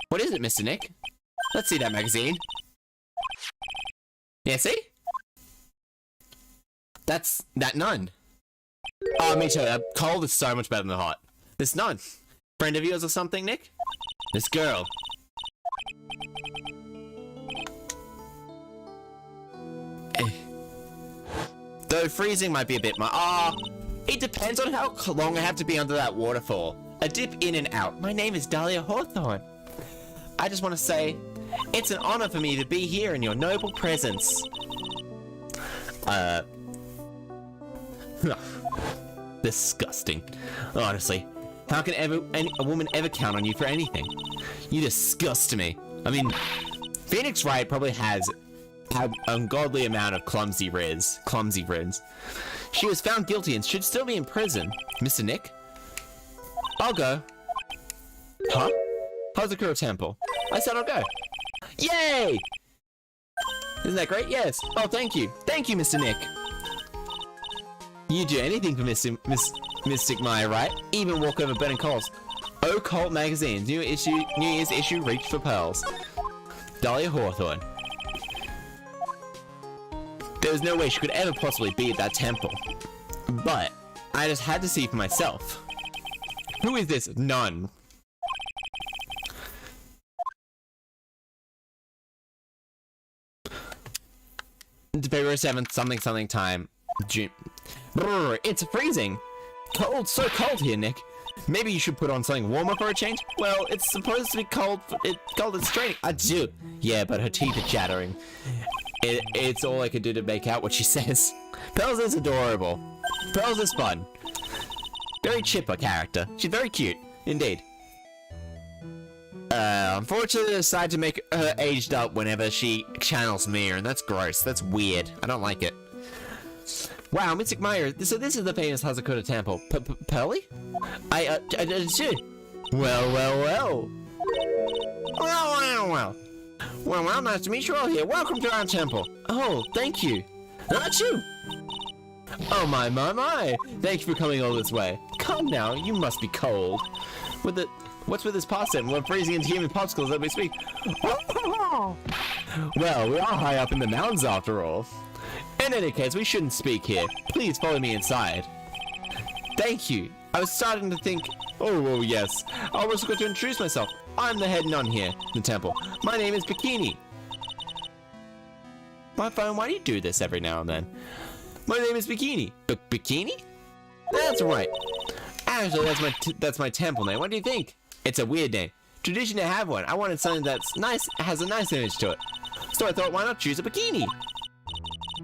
What is it, Mr. Nick? Let's see that magazine. Yeah, see? That's that nun. Oh, me too. Cold is so much better than hot. This nun. Friend of yours or something, Nick? This girl. Though freezing might be a bit it depends on how long I have to be under that waterfall. A dip in and out. My name is Dahlia Hawthorne. I just want to say, it's an honor for me to be here in your noble presence. Disgusting. Honestly, how can a woman ever count on you for anything? You disgust me. I mean, Phoenix Wright probably has an ungodly amount of clumsy Rhis. She was found guilty and should still be in prison. Mr. Nick? I'll go. Huh? Hazakura Temple. I said I'll go. Yay! Isn't that great? Yes. Oh, thank you. Thank you, Mr. Nick. You do anything for Mystic Maya, right? Even walk over burning coals. Occult Magazine. New Year's issue reached for pearls. Dahlia Hawthorne. There was no way she could ever possibly be at that temple. But I just had to see for myself. Who is this nun? February 7th, something time. June. Brr, it's freezing. Cold, so cold here, Nick. Maybe you should put on something warmer for a change? Well, it's supposed to be cold. It's training. I do. Yeah, but her teeth are chattering. It's all I could do to make out what she says. Pearls is adorable. Pearls is fun. Very chipper character. She's very cute, indeed. Unfortunately, I decided to make her aged up whenever she channels me, and that's gross. That's weird. I don't like it. Wow, Mystic Maya. So this is the famous Hazakura Temple. Pearly? I do. Well. Well, nice to meet you all here. Welcome to our temple. Oh, thank you. Not you. Oh my. Thank you for coming all this way. Come now, you must be cold. What's with this pasta? We're freezing into human popsicles as we speak. Well, we are high up in the mountains after all. In any case, we shouldn't speak here. Please follow me inside. Thank you. I was starting to think... Oh, yes. I almost got to introduce myself. I'm the head nun here in the temple. My name is Bikini. My phone, why do you do this every now and then? My name is Bikini. Bikini? That's right. Actually, that's my temple name. What do you think? It's a weird name. Tradition to have one. I wanted something that's nice, has a nice image to it. So I thought, why not choose a bikini?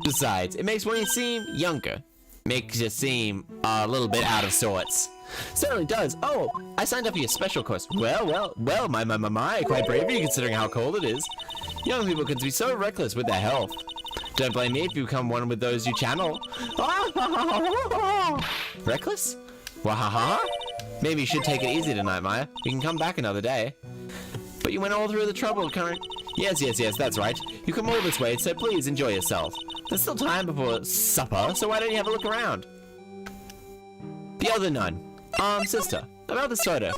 Besides, it makes one seem younger. Makes you seem a little bit out of sorts. Certainly does. Oh, I signed up for your special course. Well, my, quite brave of you considering how cold it is. Young people can be so reckless with their health. Don't blame me if you become one with those you channel. Reckless? Wahaha? Maybe you should take it easy tonight, Maya. We can come back another day. But you went all through the trouble, current. Yes, that's right. You come all this way, so please enjoy yourself. There's still time before supper, so why don't you have a look around? The other nun. Sister, about the soda.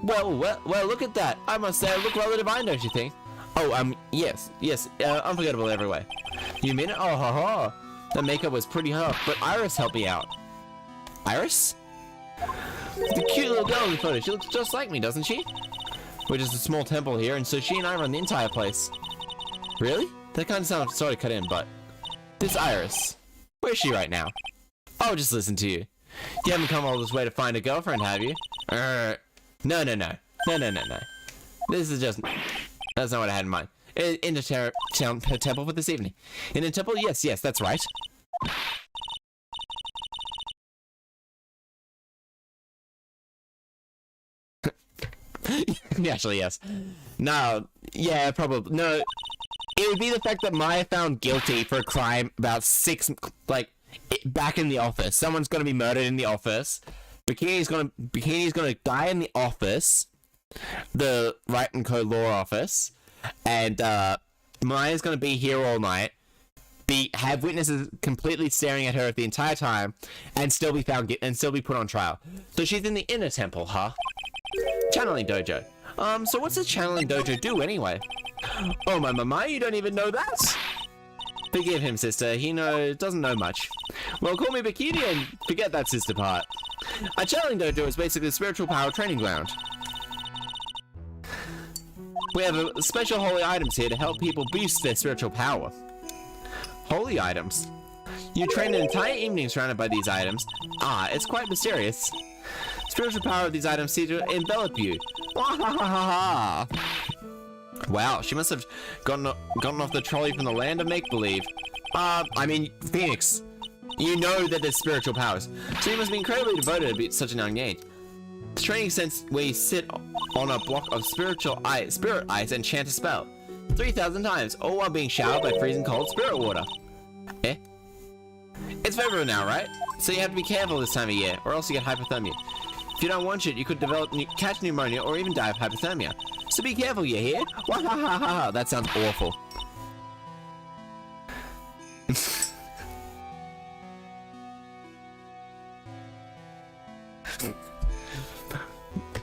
Well, look at that. I must say, I look rather divine, don't you think? Oh, yes, unforgettable every way. You mean it? Oh, ha. The makeup was pretty hard, but Iris helped me out. Iris? The cute little girl in the photo. She looks just like me, doesn't she? We're just a small temple here, and so she and I run the entire place. Really? That kind of sounded sort of cut in, but... This Iris. Where's she right now? Oh, just listen to you. You haven't come all this way to find a girlfriend, have you? No. This is just... That's not what I had in mind. In the temple for this evening. In a temple? Yes, that's right. Actually, yes. No, yeah, probably. No, it would be the fact that Maya found guilty for a crime about back in the office. Someone's gonna be murdered in the office. Bikini's gonna die in the office. The Wright and Co. law office. And, Maya's gonna be here all night. Have witnesses completely staring at her the entire time. And still be found and still be put on trial. So she's in the inner temple, huh? Channeling dojo. So what's a channeling dojo do anyway? Oh my, you don't even know that? Forgive him, sister. He doesn't know much. Well, call me Bikini and forget that sister part. A channeling dojo is basically a spiritual power training ground. We have special holy items here to help people boost their spiritual power. Holy items? You train an entire evening surrounded by these items. It's quite mysterious. Spiritual power of these items seem to envelop you. Wow, she must have gotten off the trolley from the land of make-believe. I mean, Phoenix. You know that there's spiritual powers, so you must be incredibly devoted to be such an young age. The training sense where you sit on a block of spirit ice and chant a spell. 3,000 times, all while being showered by freezing cold spirit water. Eh? It's February now, right? So you have to be careful this time of year, or else you get hypothermia. If you don't want it, you could catch pneumonia or even die of hypothermia. So be careful, you hear? Wahahaha, that sounds awful.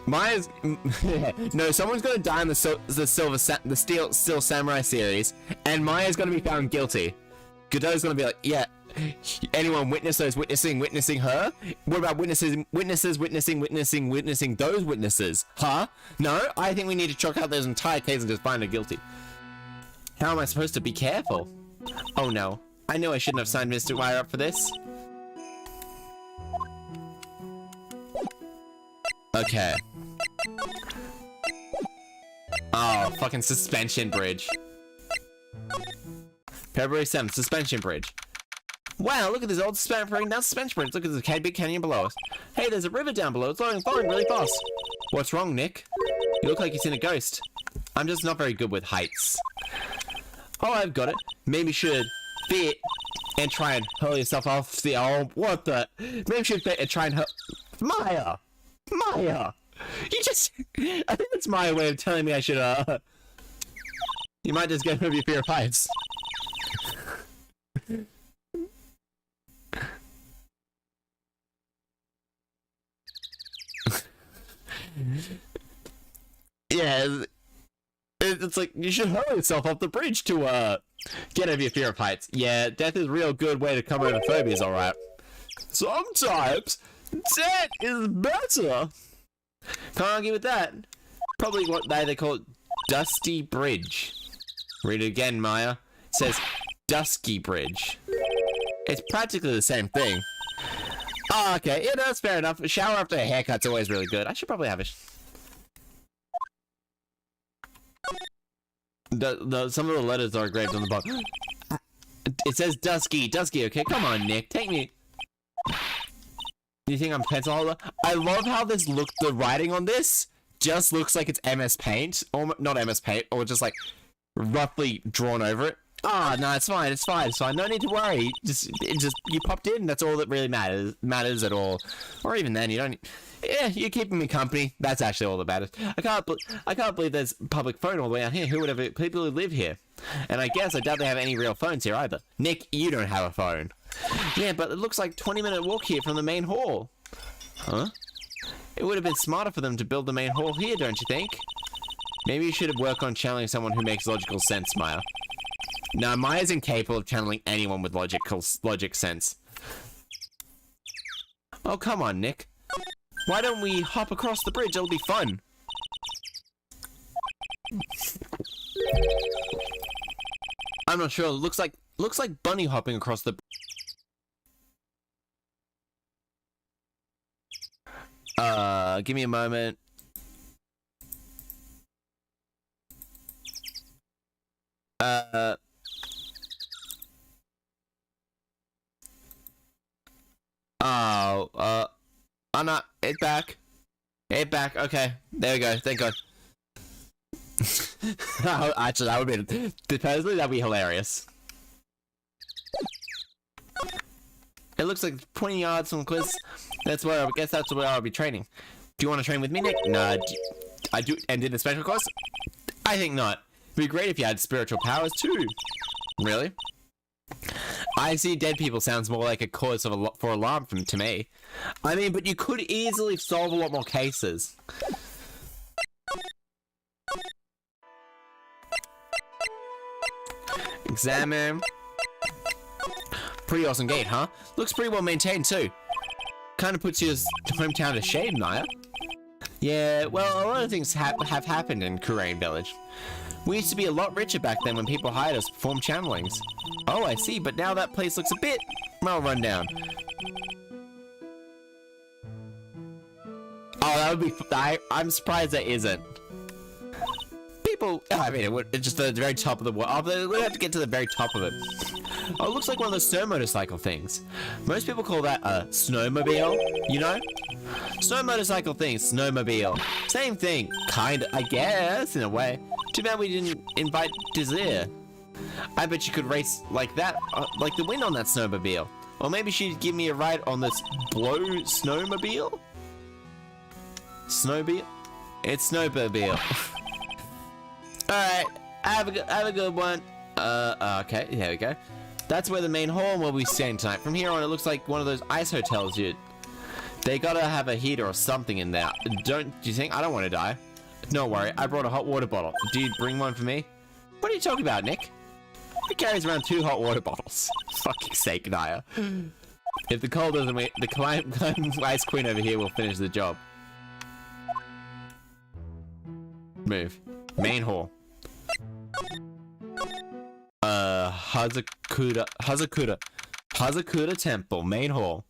Maya's... No, someone's gonna die in the Steel Samurai series, and Maya's gonna be found guilty. Godot's gonna be like, yeah, anyone witness those witnessing her? What about witnessing those witnesses? Huh? No? I think we need to chalk out those entire cases and just find her guilty. How am I supposed to be careful? Oh no. I knew I shouldn't have signed Mr. Wire up for this. Okay. Oh, fucking suspension bridge. February 7th, suspension bridge. Wow, look at this old suspension bridge. Look at the big canyon below us. Hey, there's a river down below. It's flowing really fast. What's wrong, Nick? You look like you've seen a ghost. I'm just not very good with heights. Oh, I've got it. Maybe you should fit and try and hurl yourself off the... Oh, what the... Maybe you should fit and try and hurl... Maya! You just... I think that's my way of telling me I should, You might just get over your fear of heights. Yeah, it's like, you should hurl yourself off the bridge to, get over your fear of heights. Yeah, death is a real good way to come over phobias, alright. Sometimes, death is better. Can't argue with that. Probably what they call it, Dusty Bridge. Read it again, Maya. It says, Dusky Bridge. It's practically the same thing. Oh, okay. Yeah, that's fair enough. A shower after a haircut's always really good. I should probably have it. Some of the letters are engraved on the bottom. It says Dusky. Dusky, okay? Come on, Nick. Take me. You think I'm a pencil holder? I love how this look. The writing on this just looks like it's MS Paint. Or not MS Paint. Or just like roughly drawn over it. Ah, no, it's fine. It's fine. It's fine. No need to worry. Just you popped in. That's all that really matters at all. Or even then, you don't. Yeah, you're keeping me company. That's actually all that matters. I can't believe there's public phone all the way out here. Who would have people who live here? And I guess I doubt they have any real phones here either. Nick, you don't have a phone. Yeah, but it looks like 20-minute walk here from the main hall. Huh? It would have been smarter for them to build the main hall here, don't you think? Maybe you should have worked on channeling someone who makes logical sense, Maya. No, Maya's incapable of channeling anyone with logic sense. Oh, come on, Nick. Why don't we hop across the bridge? It'll be fun. I'm not sure. Looks like bunny hopping across the. Give me a moment. I'm not. It's back. It's back. Okay. There we go. Thank God. Actually, that would be. Personally, that'd be hilarious. It looks like 20 yards from the quiz. That's where I guess that's where I'll be training. Do you want to train with me, Nick? No. I do. And did the special course? I think not. It'd be great if you had spiritual powers too. Really? I see dead people sounds more like a cause for alarm to me. I mean, but you could easily solve a lot more cases. Examine. Pretty awesome gate, huh? Looks pretty well maintained too. Kind of puts your hometown to shame, Naya. Yeah, well, a lot of things have happened in Kurain Village. We used to be a lot richer back then when people hired us to perform channelings. Oh, I see, but now that place looks a bit, well, run down. Oh, that would be, I'm surprised that isn't. People, I mean, it's just the very top of the world. Oh, we have to get to the very top of it. Oh, it looks like one of those snow motorcycle things. Most people call that a snowmobile, you know? Snow motorcycle things, snowmobile. Same thing, kinda, I guess, in a way. Too bad we didn't invite Desire. I bet you could race like that, like the wind on that snowmobile. Or maybe she'd give me a ride on this blow snowmobile? Snowmobile? It's snowmobile. Alright, have a good one. Okay, there we go. That's where the main hall will be staying tonight. From here on, it looks like one of those ice hotels, dude. They gotta have a heater or something in there. Do you think? I don't want to die. Don't worry, I brought a hot water bottle. Do you bring one for me? What are you talking about, Nick? He carries around 2 hot water bottles. Fucking sake, Naya. If the cold doesn't wait, the ice queen over here will finish the job. Move. Main hall. Hazakura Temple, main hall.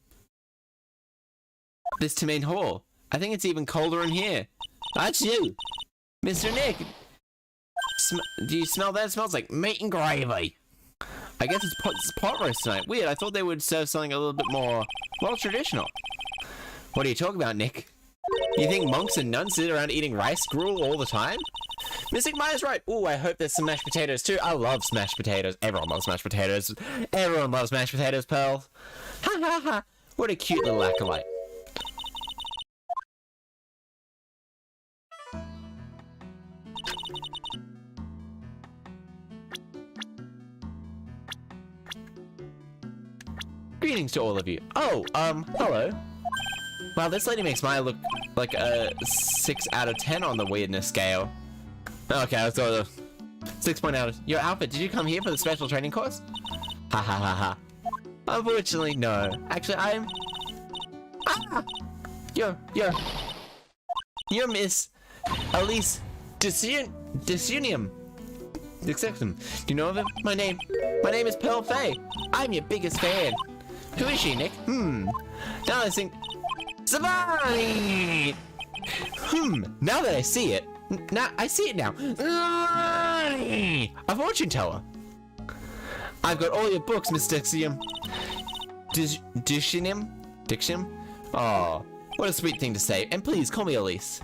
This to main hall. I think it's even colder in here. That's you, Mr. Nick. Do you smell that? It smells like meat and gravy. I guess it's pot roast tonight. Weird, I thought they would serve something a little bit more, well, traditional. What are you talking about, Nick? You think monks and nuns sit around eating rice gruel all the time? Mystic Maya's right. Ooh, I hope there's some mashed potatoes too. I love smashed potatoes. Everyone loves mashed potatoes. Everyone loves mashed potatoes, Pearl. Ha ha ha. What a cute little acolyte. Greetings to all of you. Oh, hello. Wow, this lady makes Maya look like a 6 out of 10 on the weirdness scale. Okay, let's go to 6 point out. Your outfit, did you come here for the special training course? Ha ha ha ha. Unfortunately, no. Actually, I'm... Ah! You're Miss Elise Disunium. Do you know of him? My name is Pearl Faye. I'm your biggest fan. Who is she, Nick? Now I think... Savannah! Now that I see it. I see it now. A fortune teller. I've got all your books, Miss Dixium. Dixium? Oh, what a sweet thing to say. And please, call me Elise.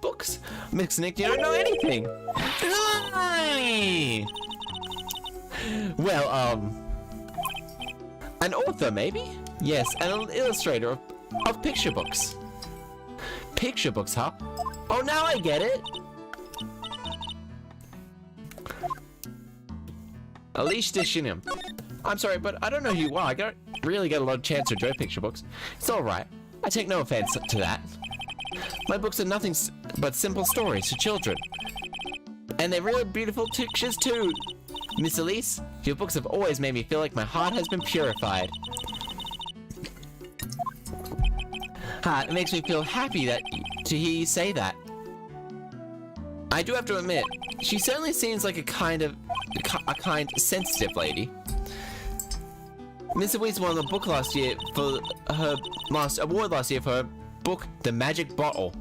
Books? Miss Nick, you don't know anything. Well, an author, maybe? Yes, and an illustrator of picture books. Picture books, huh? Oh, now I get it! Elise Dishinum. I'm sorry, but I don't know who you are. I don't really get a lot of chance to enjoy picture books. It's alright. I take no offense to that. My books are nothing but simple stories for children. And they're really beautiful pictures too. Miss Elise, your books have always made me feel like my heart has been purified. It makes me feel happy to hear you say that. I do have to admit, she certainly seems like a kind, sensitive lady. Miss Elise won the book last year for her award last year for her book, The Magic Bottle.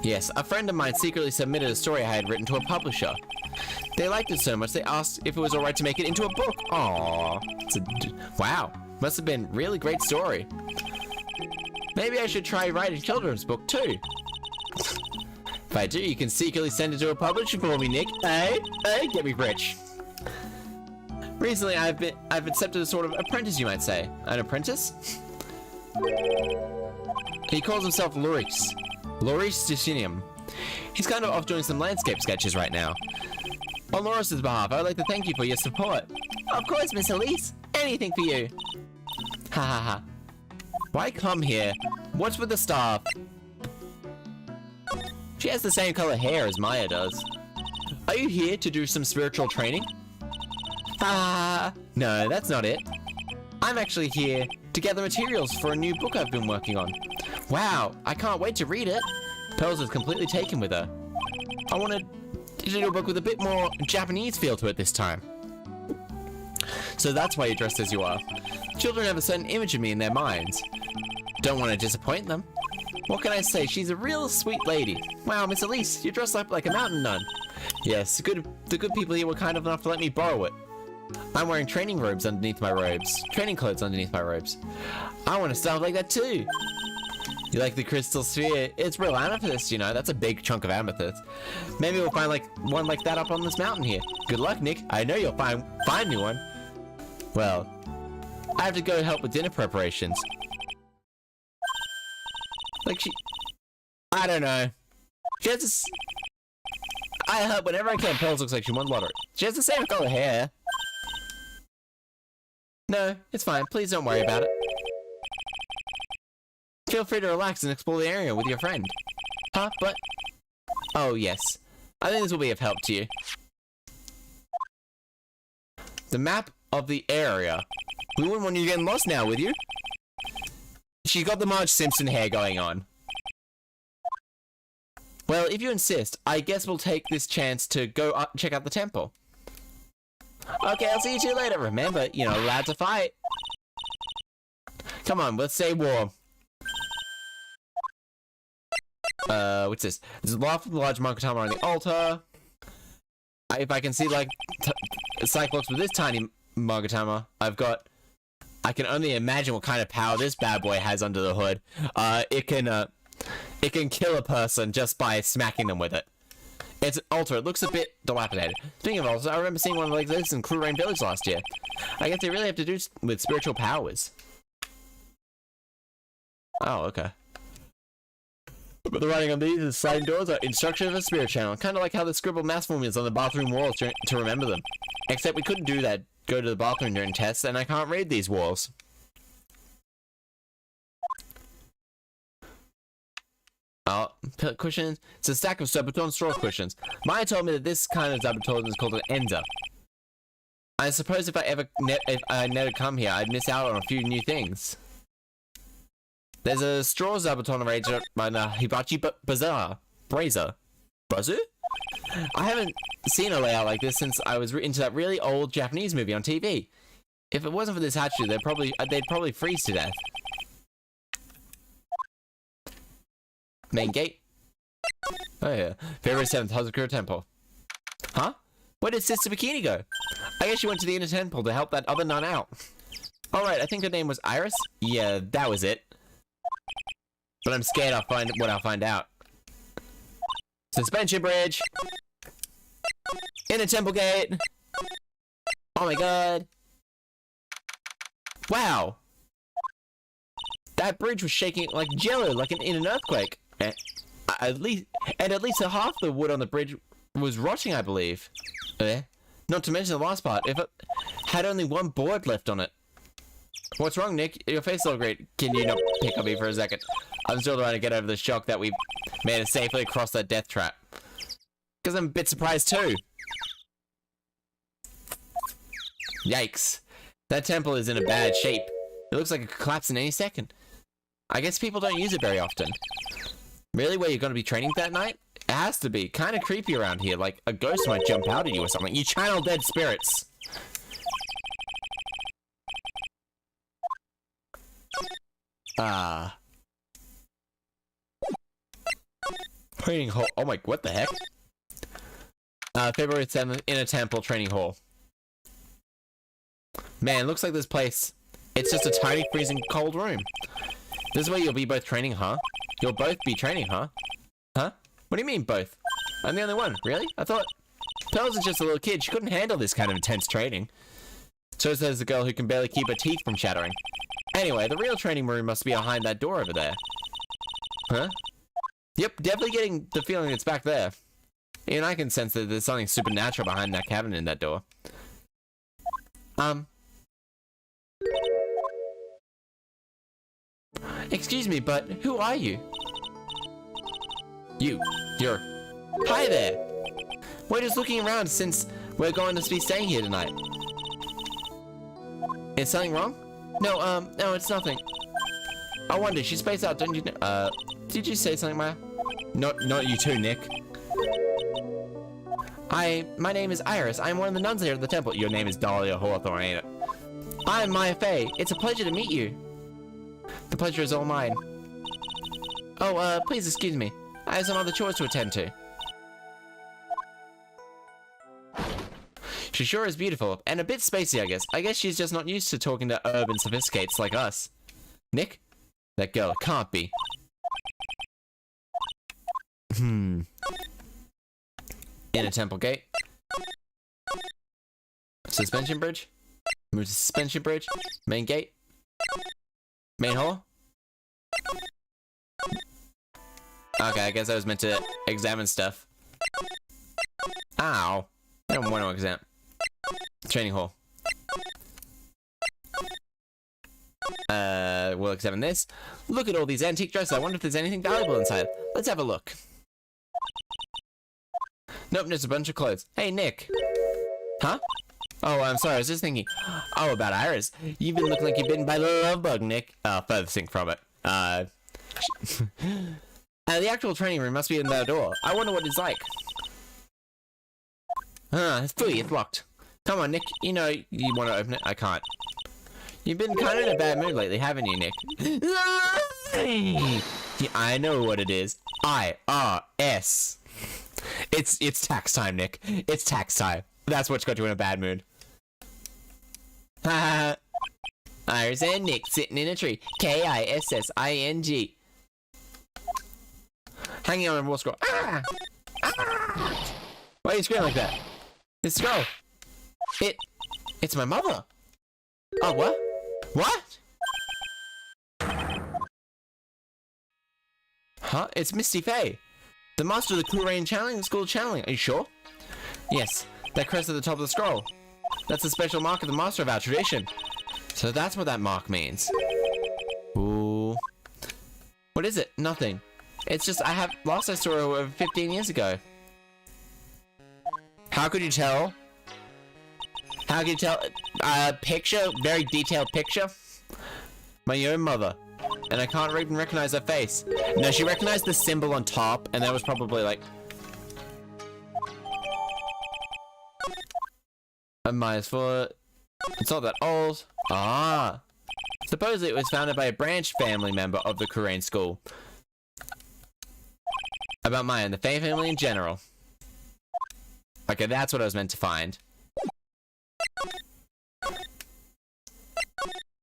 Yes, a friend of mine secretly submitted a story I had written to a publisher. They liked it so much they asked if it was alright to make it into a book. Aww. Wow, must have been a really great story. Maybe I should try writing a children's book too. If I do, you can secretly send it to a publisher for me, Nick. Hey, get me rich. Recently, I've accepted a sort of apprentice, you might say. An apprentice? He calls himself Rhis. Rhis Disinium. He's kind of off doing some landscape sketches right now. On Loris's behalf, I'd like to thank you for your support. Of course, Miss Elise. Anything for you. Ha ha ha. Why come here? What's with the staff? She has the same color hair as Maya does. Are you here to do some spiritual training? No, that's not it. I'm actually here to gather materials for a new book I've been working on. Wow, I can't wait to read it. Pearls is completely taken with her. I wanted to do a book with a bit more Japanese feel to it this time. So that's why you're dressed as you are. Children have a certain image of me in their minds. Don't want to disappoint them. What can I say? She's a real sweet lady. Wow, Miss Elise, you're dressed up like a mountain nun. Yes, the good people here were kind enough to let me borrow it. I'm wearing training robes underneath my robes. Training clothes underneath my robes. I want to style like that too. You like the crystal sphere? It's real amethyst, you know. That's a big chunk of amethyst. Maybe we'll find like one like that up on this mountain here. Good luck, Nick. I know you'll find me one. Well, I have to go help with dinner preparations. Like I don't know. She has this... I help whenever I can. Pearls looks like she won lottery. She has the same color hair. No, it's fine. Please don't worry about it. Feel free to relax and explore the area with your friend. Huh? But... Oh, yes. I think this will be of help to you. The map of the area. We wouldn't want you getting lost now, would you? She's got the Marge Simpson hair going on. Well, if you insist, I guess we'll take this chance to go check out the temple. Okay, I'll see you two later. Remember, you're not allowed to fight. Come on, let's say war. What's this? There's a large Monkatama on the altar. If I can see, like, Cyclops with this tiny Monkatama, I can only imagine what kind of power this bad boy has under the hood. It can kill a person just by smacking them with it. It's an altar. It looks a bit dilapidated. Speaking of altars, I remember seeing one like this in Clue Rain Village last year. I guess they really have to do with spiritual powers. Oh, okay. But the writing on these sliding doors are instructions of a spirit channel. Kind of like how the scribbled math formulas on the bathroom walls to remember them. Except we couldn't do that. Go to the bathroom during tests, and I can't read these walls. Oh, cushions. It's a stack of Zabuton straw cushions. Maya told me that this kind of Zabuton is called an ender. I suppose if I never come here, I'd miss out on a few new things. There's a straw Zabuton arranged by the Hibachi Bazaar. Brazier. Brazier? I haven't seen a layout like this since I was into that really old Japanese movie on TV. If it wasn't for this hatchery, they'd probably freeze to death. Main gate. Oh yeah. February 7th, Hazakura Temple. Huh? Where did Sister Bikini go? I guess she went to the inner temple to help that other nun out. Alright, I think her name was Iris? Yeah, that was it. But I'm scared I'll find out. Suspension bridge! Inner temple gate! Oh my god! Wow! That bridge was shaking like jello, like in an earthquake. At least half the wood on the bridge was rotting, I believe. Not to mention the last part, if it had only one board left on it. What's wrong, Nick? Your face is all great. Can you not pick on me for a second? I'm still trying to get over the shock that we made it safely across that death trap. Because I'm a bit surprised too. Yikes. That temple is in a bad shape. It looks like it could collapse in any second. I guess people don't use it very often. Really? Where you're going to be training that night? It has to be. Kind of creepy around here, like a ghost might jump out at you or something. You channel dead spirits. Training hall. Oh my, what the heck? February 7th, in a temple training hall. Man, looks like this place. It's just a tiny freezing cold room. This is where you'll be both training, huh? You'll both be training, huh? Huh? What do you mean, both? I'm the only one, really? I thought Pearls is just a little kid. She couldn't handle this kind of intense training. So says the girl who can barely keep her teeth from chattering. Anyway, the real training room must be behind that door over there. Huh? Yep, definitely getting the feeling it's back there. Even I can sense that there's something supernatural behind that cabinet in that door. Excuse me, but who are you? You're... Hi there! We're just looking around since we're going to be staying here tonight. Is something wrong? No, no, it's nothing. I wonder, she spaced out, don't you know? Did you say something, Maya? Not you too, Nick. My name is Iris. I'm one of the nuns here at the temple. Your name is Dahlia Hawthorne, ain't it? I'm Maya Fey. It's a pleasure to meet you. The pleasure is all mine. Oh, please excuse me. I have some other chores to attend to. She sure is beautiful, and a bit spacey, I guess. I guess she's just not used to talking to urban sophisticates like us. Nick? That girl can't be. Inner temple gate. Suspension bridge. Move to suspension bridge. Main gate. Main hall. Okay, I guess I was meant to examine stuff. Ow. I don't want to examine. Training hall. We'll examine this. Look at all these antique dresses. I wonder if there's anything valuable inside. Let's have a look. Nope, just a bunch of clothes. Hey, Nick. Huh? Oh, I'm sorry. I was just thinking. Oh, about Iris. You've been looking like you've been bitten by the love bug, Nick. Furthest from it. The actual training room must be in that door. I wonder what it's like. It's locked. Come on, Nick. You know you want to open it. I can't. You've been kind of in a bad mood lately, haven't you, Nick? Yeah, I know what it is. IRS. It's tax time, Nick. It's tax time. That's what's got you in a bad mood. Haha. Iris and Nick sitting in a tree. KISSING. Hanging on a wall scroll. Ah! Ah! Why are you screaming like that? This scroll. It's my mother. Oh, what? What? Huh? It's Misty Faye. The master of the Cool Rain School channeling. Are you sure? Yes. That crest at the top of the scroll. That's a special mark of the master of our tradition. So that's what that mark means. Ooh. What is it? Nothing. It's just, I saw her over 15 years ago. How could you tell? How could you tell? Picture, very detailed picture. My own mother. And I can't even recognize her face. No, she recognized the symbol on top, and that was probably like... A -4. It's not that old. Ah. Supposedly it was founded by a branch family member of the Korean school. About Maya and the Faye family in general. Okay, that's what I was meant to find.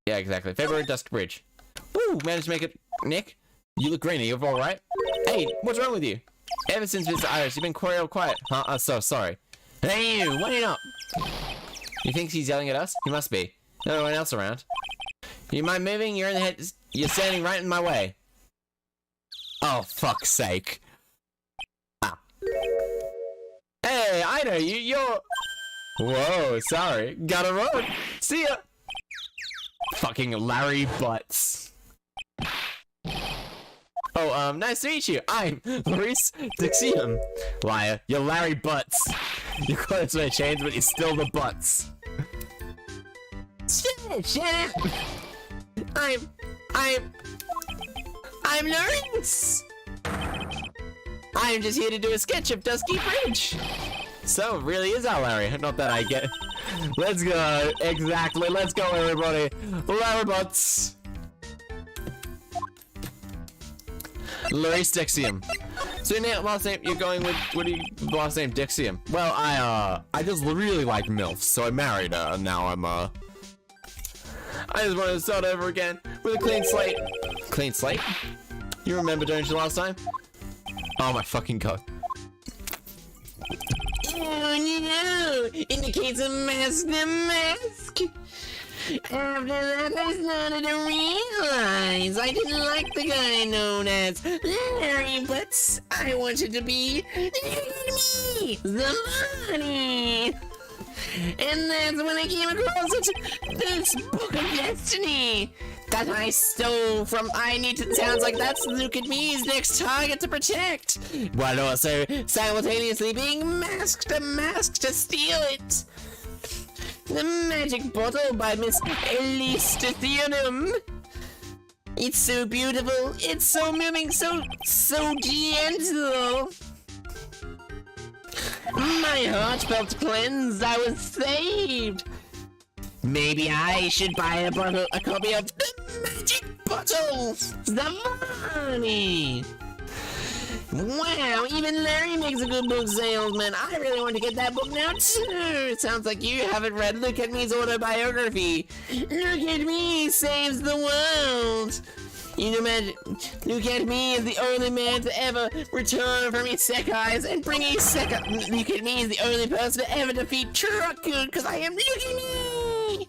Yeah, exactly. February Dusk Bridge. Woo! Managed to make it. Nick, you look green. Are you alright? Hey, what's wrong with you? Ever since Mr. Iris, you've been real quiet. Huh? So sorry. Hey, you! Wait up! You think he's yelling at us? He must be. No one else around. You mind moving? You're in the head. You're standing right in my way. Oh, fuck's sake. Ah. Hey, I know you. You're... Whoa, sorry. Gotta run. See ya. Fucking Larry Butts. Oh, nice to meet you. I'm Rhis Dixium. Liar, you're Larry Butts. Your clothes may change, but you're still the Butts. Shut up. I'm Rhis. I'm just here to do a sketch of Dusky Bridge. So, it really is our Larry. Not that I get it. Let's go. Exactly. Let's go, everybody. Larry Butts. Rhis Dixium. So now, last name, you're going with, what do you, last name, Dixium? Well, I just really like MILFs, so I married her, and now I'm, I just wanted to start over again with a clean slate. Clean slate? You remember, don't you, last time? Oh my fucking god. Oh no! Indicates a mask, the mask! After that, I started to realize I didn't like the guy known as Larry Butts. I wanted to be me, the money. And that's when I came across this book of destiny that I stole from sounds like that's Look at Me's next target to protect, while also simultaneously being masked, a mask to steal it. The Magic Bottle by Miss Elise Theodem. It's so beautiful, it's so moving, so gentle. My heart felt cleansed, I was saved. Maybe I should buy a copy of the Magic Bottle, the money. Wow, even Larry makes a good book salesman. I really want to get that book now too. Sounds like you haven't read Look at Me's autobiography. Look at Me saves the world. You know, man, Look at Me is the only man to ever return from isekais and bring isekai. Look at Me is the only person to ever defeat Churaku, because I am Look at Me.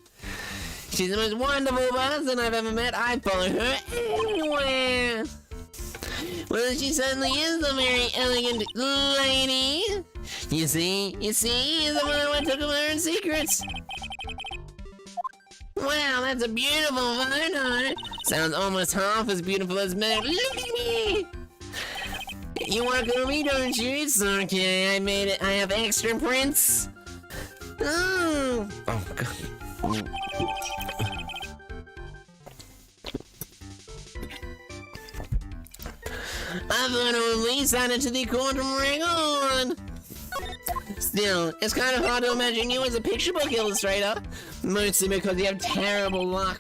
She's the most wonderful person I've ever met. I follow her anywhere. Well, she certainly is a very elegant lady. You see, the one I took of her in secrets. Wow, that's a beautiful photo. Sounds almost half as beautiful as me. Look at me. You want to go with me, don't you? It's okay, I made it. I have extra prints. Oh god. I thought it would least add it to the quantum record. Still, it's kind of hard to imagine you as a picture book illustrator. Mostly because you have terrible luck.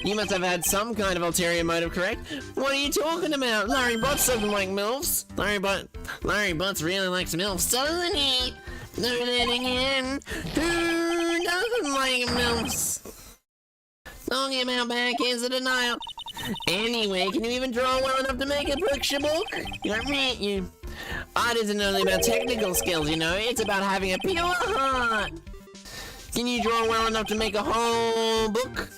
You must have had some kind of ulterior motive, correct? What are you talking about? Larry Butts doesn't like MILFs. Larry Butts really likes MILFs, doesn't he? No letting in. Who doesn't like MILFs? Talking about bad case of denial. Anyway, can you even draw well enough to make a picture book? You. Art isn't only about technical skills, you know. It's about having a pure heart. Can you draw well enough to make a whole book?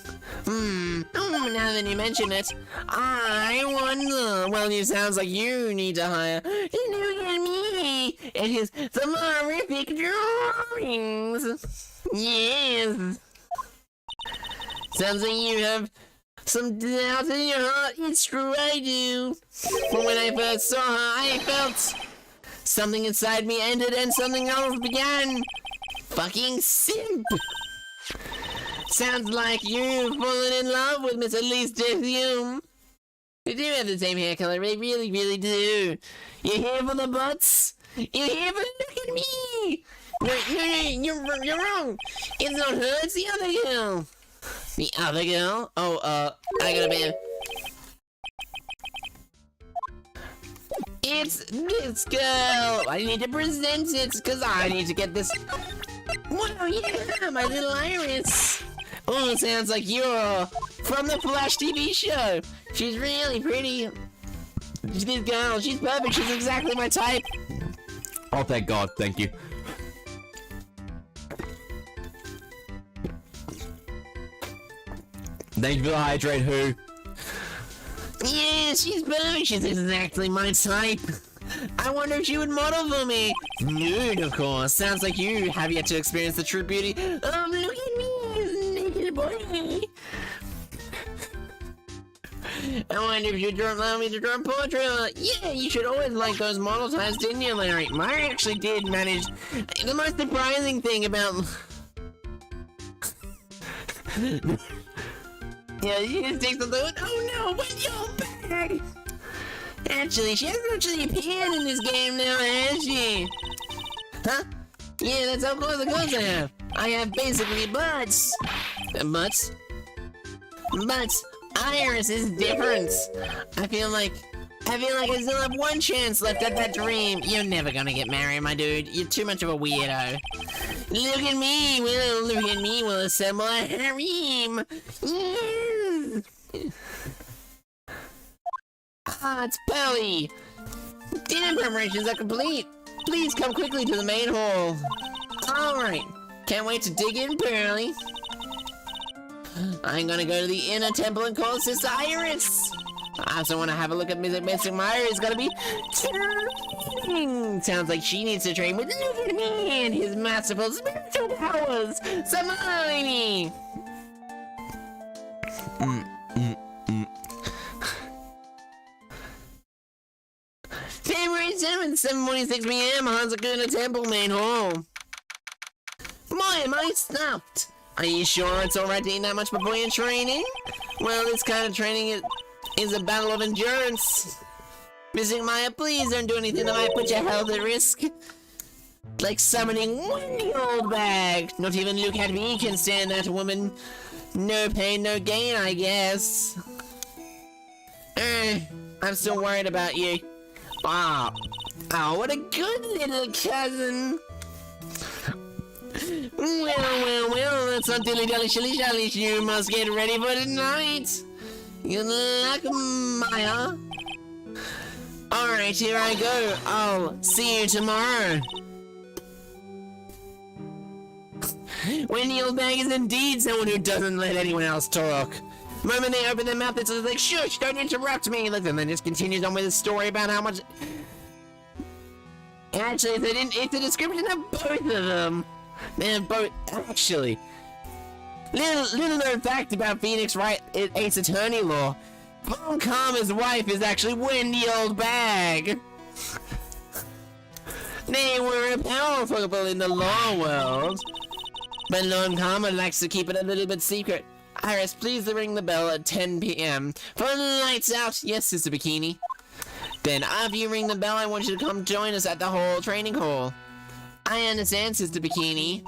Now that you mention it, I wonder. Well, it sounds like you need to hire Look at Me and his horrific drawings. Yes. Sounds like you have some doubt in your heart. It's true, I do. From when I first saw her, I felt something inside me ended and something else began. Fucking simp. Sounds like you've fallen in love with Miss Elise Diffume. You do have the same hair color, they really, really do. You're here for the butts? You're here for look at me! No, you're wrong! It's not her, it's the other girl! The other girl? Oh, I got a man. It's this girl! I need to present it, because I need to get this... Wow, yeah, my little Iris! Oh, sounds like you're from the Flash TV show! She's really pretty. This girl, she's perfect, she's exactly my type! Oh, thank God, thank you. Thank you for the hydrate, who? Yeah, she's perfect. She's exactly my type. I wonder if she would model for me. Nude, of course. Sounds like you have yet to experience the true beauty. Look at me, this naked boy. I wonder if you'd allow me to draw a portrait. Yeah, you should always like those model types, didn't you, Larry? Mine actually did manage. The most surprising thing about... Yeah, you just take the loot. Oh no, what's your bag? Actually, she hasn't actually appeared in this game now, has she? Huh? Yeah, that's how close the goals I have. I have basically butts. Butts? Butts. Iris is different. I feel like I still have one chance left at that dream. You're never gonna get married, my dude. You're too much of a weirdo. Look at me, we'll assemble a harem. Yes. Ah, it's Pearly. Dinner preparations are complete. Please come quickly to the main hall. Alright, can't wait to dig in, Pearly. I'm gonna go to the inner temple and call Sister Iris. I also want to have a look at Mr. Meyer. It's gonna be training. Sounds like she needs to train with look at me and his masterful spiritual powers. Samani. February 7th, 7:46 p.m. Hanzakuna Temple main hall. Boy, am I stuffed. Are you sure it's alright to eat that much before your training? Well, this kind of training is a battle of endurance. Mr. Maya, please don't do anything that might put your health at risk. Like summoning Wendy old bag. Not even look at me can stand that woman. No pain, no gain, I guess. I'm still worried about you. Oh, what a good little cousin. Well, that's not dilly-dally shilly-shally. You must get ready for tonight. Good luck, Maya. Alright, here I go. I'll see you tomorrow. Wendy Oldbag is indeed someone who doesn't let anyone else talk. The moment they open their mouth, it's like, shush, don't interrupt me. Look, and then just continues on with a story about how much... Actually, it's a description of both of them. They're both, actually. Little known fact about Phoenix Wright, Ace Attorney law. Von Karma's wife is actually Wendy Oldbag. They were powerful in the law world. But Lord Karma likes to keep it a little bit secret. Iris, please ring the bell at 10 p.m. For lights out. Yes, Sister Bikini. Then after you ring the bell, I want you to come join us at the whole training hall. I understand, Sister Bikini.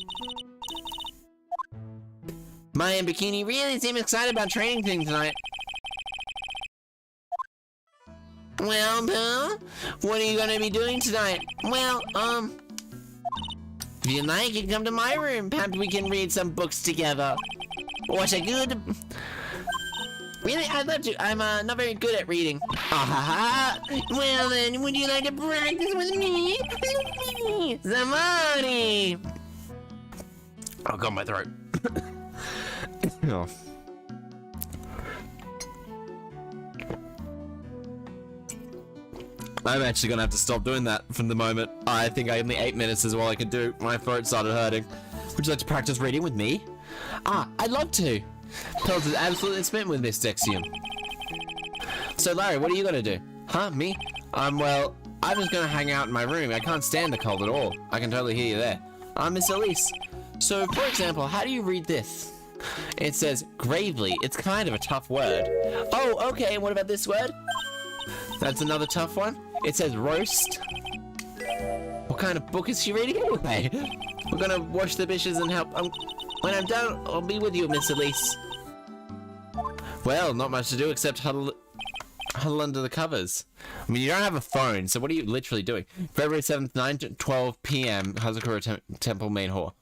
Maya and Bikini really seem excited about training things tonight. Well, Bill, what are you gonna be doing tonight? Well, if you like, you can come to my room. Perhaps we can read some books together. Watch a good... Really? I'd love to. I'm not very good at reading. Well then, would you like to practice with me? Somebody! Oh god, my throat. Oh. I'm actually gonna have to stop doing that from the moment. I think only 8 minutes is all I can do. My throat started hurting. Would you like to practice reading with me? I'd love to. Pelt is absolutely smitten with Miss Dexium. So Larry, what are you gonna do? Huh, me? Well, I'm just gonna hang out in my room. I can't stand the cold at all. I can totally hear you there. I'm Miss Elise. So, for example, how do you read this? It says, gravely. It's kind of a tough word. Oh, okay, and what about this word? That's another tough one. It says roast. What kind of book is she reading anyway? We're gonna wash the dishes and help. When I'm done, I'll be with you, Miss Elise. Well, not much to do except huddle under the covers. I mean, you don't have a phone, so what are you literally doing? February 7th, 9 to 12 p.m., Hazakura Temple main hall.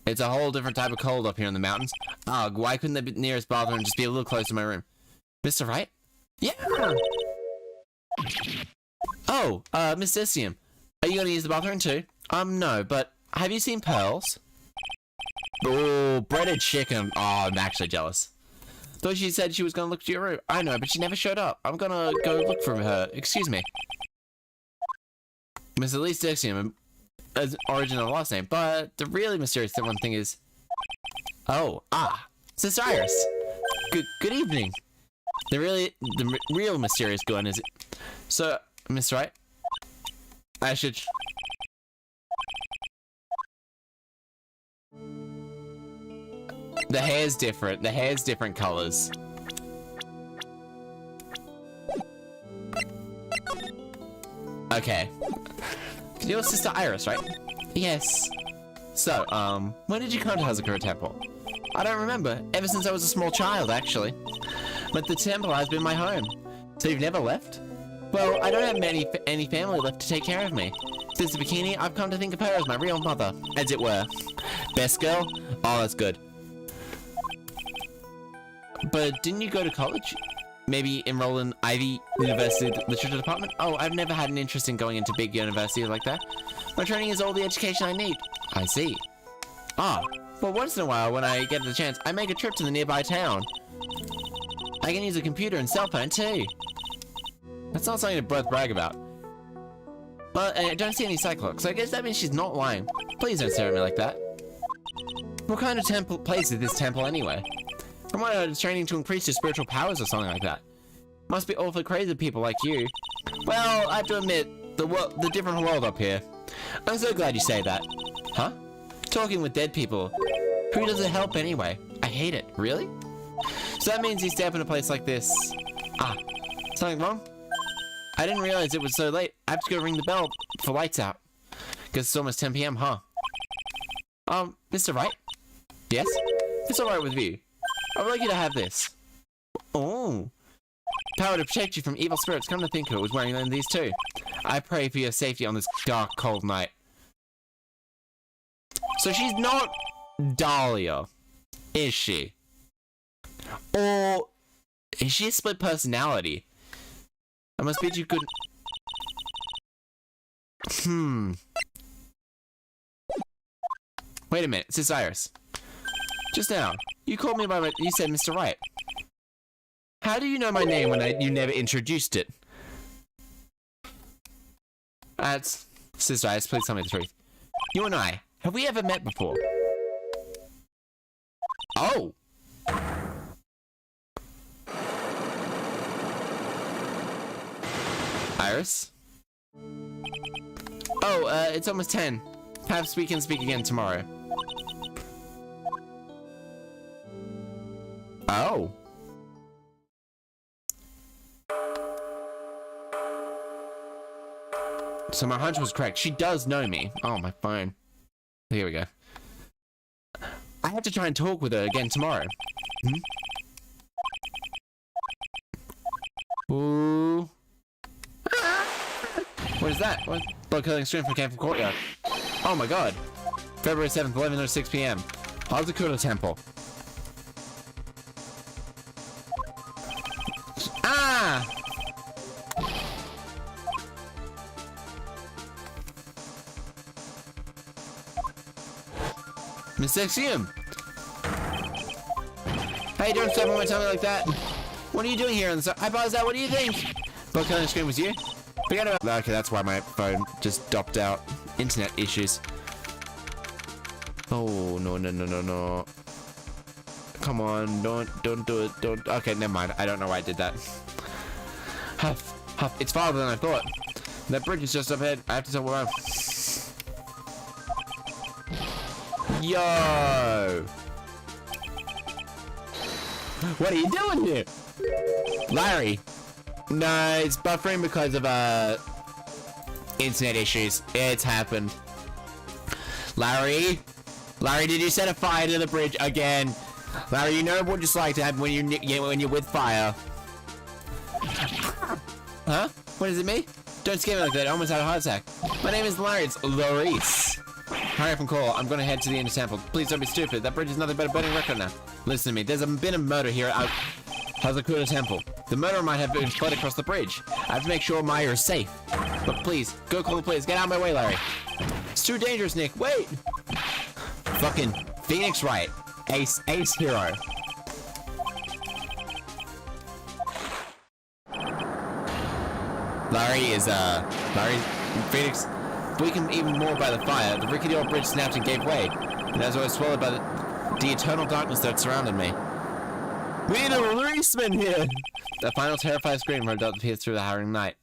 It's a whole different type of cold up here in the mountains. Ugh, why couldn't the nearest bathroom just be a little closer to my room? Mr. Wright? Yeah! Oh, Miss Decium. Are you gonna use the bathroom too? No, but have you seen Pearls? Oh, breaded chicken. Oh, I'm actually jealous. Thought she said she was gonna look to your room. I know, but she never showed up. I'm gonna go look for her. Excuse me. Miss Elise Dexium, as origin of the last name, but the really mysterious one thing is... Oh, Sis Iris. Good evening. The real mysterious one is... So, Miss Wright? I should... The hair's different. The hair's different colors. Okay. You're Sister Iris, right? Yes. So, when did you come to Hazakura Temple? I don't remember. Ever since I was a small child, actually. But the temple has been my home. So you've never left? Well, I don't have any family left to take care of me. Since the bikini, I've come to think of her as my real mother, as it were. Best girl? Oh, that's good. But didn't you go to college? Maybe enroll in Ivy University Literature Department? Oh, I've never had an interest in going into big universities like that. My training is all the education I need. I see. Well, once in a while, when I get the chance, I make a trip to the nearby town. I can use a computer and cell phone, too. That's not something to both brag about. Well, I don't see any cyclops, so I guess that means she's not lying. Please don't stare at me like that. What kind of place is this temple, anyway? From what I heard, it's training to increase your spiritual powers or something like that. Must be awfully crazy people like you. Well, I have to admit, the different world up here. I'm so glad you say that. Huh? Talking with dead people. Who does it help anyway? I hate it. Really? So that means you stay up in a place like this. Something wrong? I didn't realize it was so late. I have to go ring the bell for lights out. Guess it's almost 10 p.m., huh? Mr. Wright? Yes? It's alright with you. I would like you to have this. Oh. Power to protect you from evil spirits. Come to think of it, was wearing these too. I pray for your safety on this dark, cold night. So she's not Dahlia, is she? Or is she a split personality? I must bid you good... Wait a minute, Sis Iris. Just now, you called me by you said Mr. Wright. How do you know my name when you never introduced it? That's... Sister Iris, please tell me the truth. You and I, have we ever met before? Oh! Iris? Oh, it's almost 10. Perhaps we can speak again tomorrow. Oh. So my hunch was correct. She does know me. Oh, my phone. Here we go. I have to try and talk with her again tomorrow. Ooh. What is that? What? Blood killing stream from Camp Courtyard. Oh my god. February 7th, 11:06 p.m. Hazakura Temple. Miss Dexium! How you doing? Someone tell me like that? What are you doing here? I paused out. What do you think? Blood killing screen was you? Forget about. Okay, that's why my phone just dropped out. Internet issues. Oh no. come on, don't do it, don't. Okay, never mind. I don't know why I did that. Huff, huff. It's farther than I thought. That bridge is just up ahead. I have to turn around. Yo! What are you doing here? Larry. No, it's buffering because of, internet issues. It's happened. Larry? Larry, did you set a fire to the bridge again? Larry, you know what it's like to happen when you're with fire. Huh? What is it, me? Don't scare me like that. I almost had a heart attack. My name is Larry. It's Rhis. Hurry up and call. I'm gonna head to the inner temple. Please don't be stupid. That bridge is nothing but a burning record now. Listen to me. There's been a murder here at Hazakura Temple. The murderer might have been fled across the bridge. I have to make sure Maya is safe. But please, go call the police. Get out of my way, Larry. It's too dangerous, Nick. Wait. Fucking Phoenix Wright. Ace hero. Larry's Phoenix weakened even more by the fire. The rickety old bridge snapped and gave way. And as I was swallowed by the eternal darkness that surrounded me. We need a policeman here! The final terrified scream rolled out the pierce through the howling night.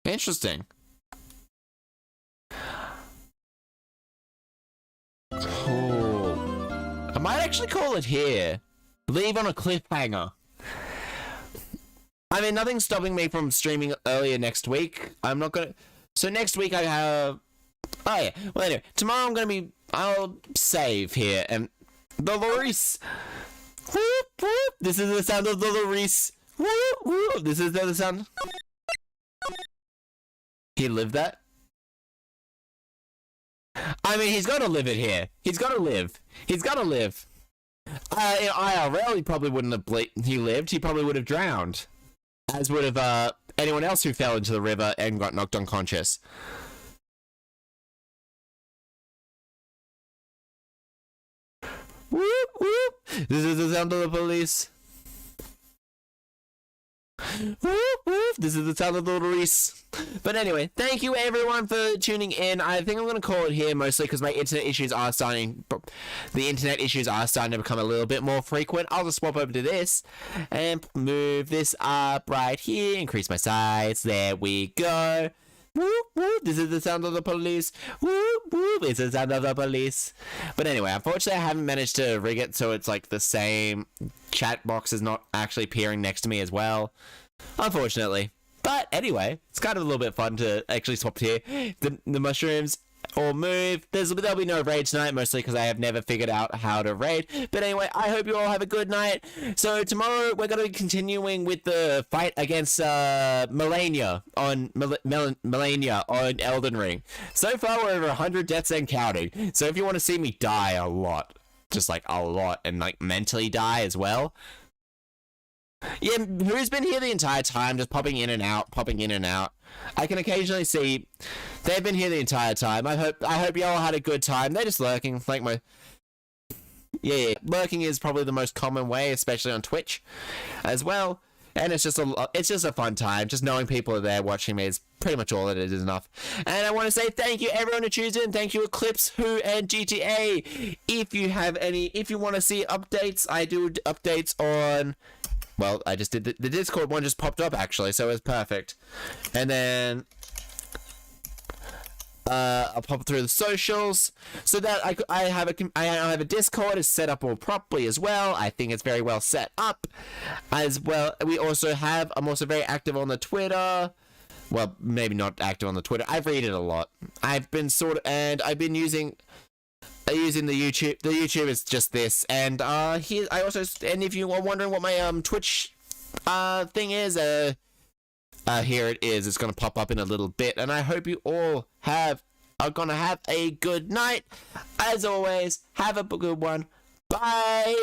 Interesting. Cool. I might actually call it here. Leave on a cliffhanger. I mean, nothing's stopping me from streaming earlier next week. I'm not gonna... So next week I have... Oh yeah. Well anyway, tomorrow I'm gonna be... I'll save here and... The Rhis. Whoop, whoop. This is the sound of the Rhis. Whoop, whoop. This is the sound. He lived that? I mean, he's gotta live it here. He's gotta live. He's gotta live. In IRL, he probably wouldn't have he lived. He probably would have drowned. As would have anyone else who fell into the river and got knocked unconscious. Whoop, whoop. This is the sound of the police. Whoop, whoop. This is the sound of the Rhis. But anyway, thank you everyone for tuning in. I think I'm going to call it here mostly because my internet issues are starting... The internet issues are starting to become a little bit more frequent. I'll just swap over to this and move this up right here. Increase my size. There we go. Whoop, whoop. This is the sound of the police. Whoop, whoop. It's the sound of the police. But anyway, unfortunately, I haven't managed to rig it so it's like the same chat box is not actually appearing next to me as well. Unfortunately. But anyway, it's kind of a little bit fun to actually swap here. The mushrooms all move. There'll be no raid tonight, mostly because I have never figured out how to raid. But anyway, I hope you all have a good night. So tomorrow we're going to be continuing with the fight against Melania on Melania on Elden Ring. So far we're over 100 deaths and counting. So if you want to see me die a lot, just like a lot, and like mentally die as well. Yeah, who's been here the entire time, just popping in and out, popping in and out. I can occasionally see they've been here the entire time. I hope y'all had a good time. They're just lurking, like my... Yeah, lurking is probably the most common way, especially on Twitch as well. And it's just a fun time. Just knowing people are there watching me is pretty much all it is enough. And I want to say thank you everyone who tunes in. Thank you Eclipse, Who, and GTA. If you want to see updates, I do updates on... Well, I just did the Discord one just popped up actually, so it was perfect. And then I'll pop through the socials so that I have a Discord is set up all properly as well. I think it's very well set up as well. I'm also very active on the Twitter. Well, maybe not active on the Twitter. I've read it a lot. I've been using the YouTube. The YouTube is just this, and here and if you are wondering what my Twitch thing is, here it is. It's gonna pop up in a little bit, and I hope you all are gonna have a good night. As always, have a good one. Bye.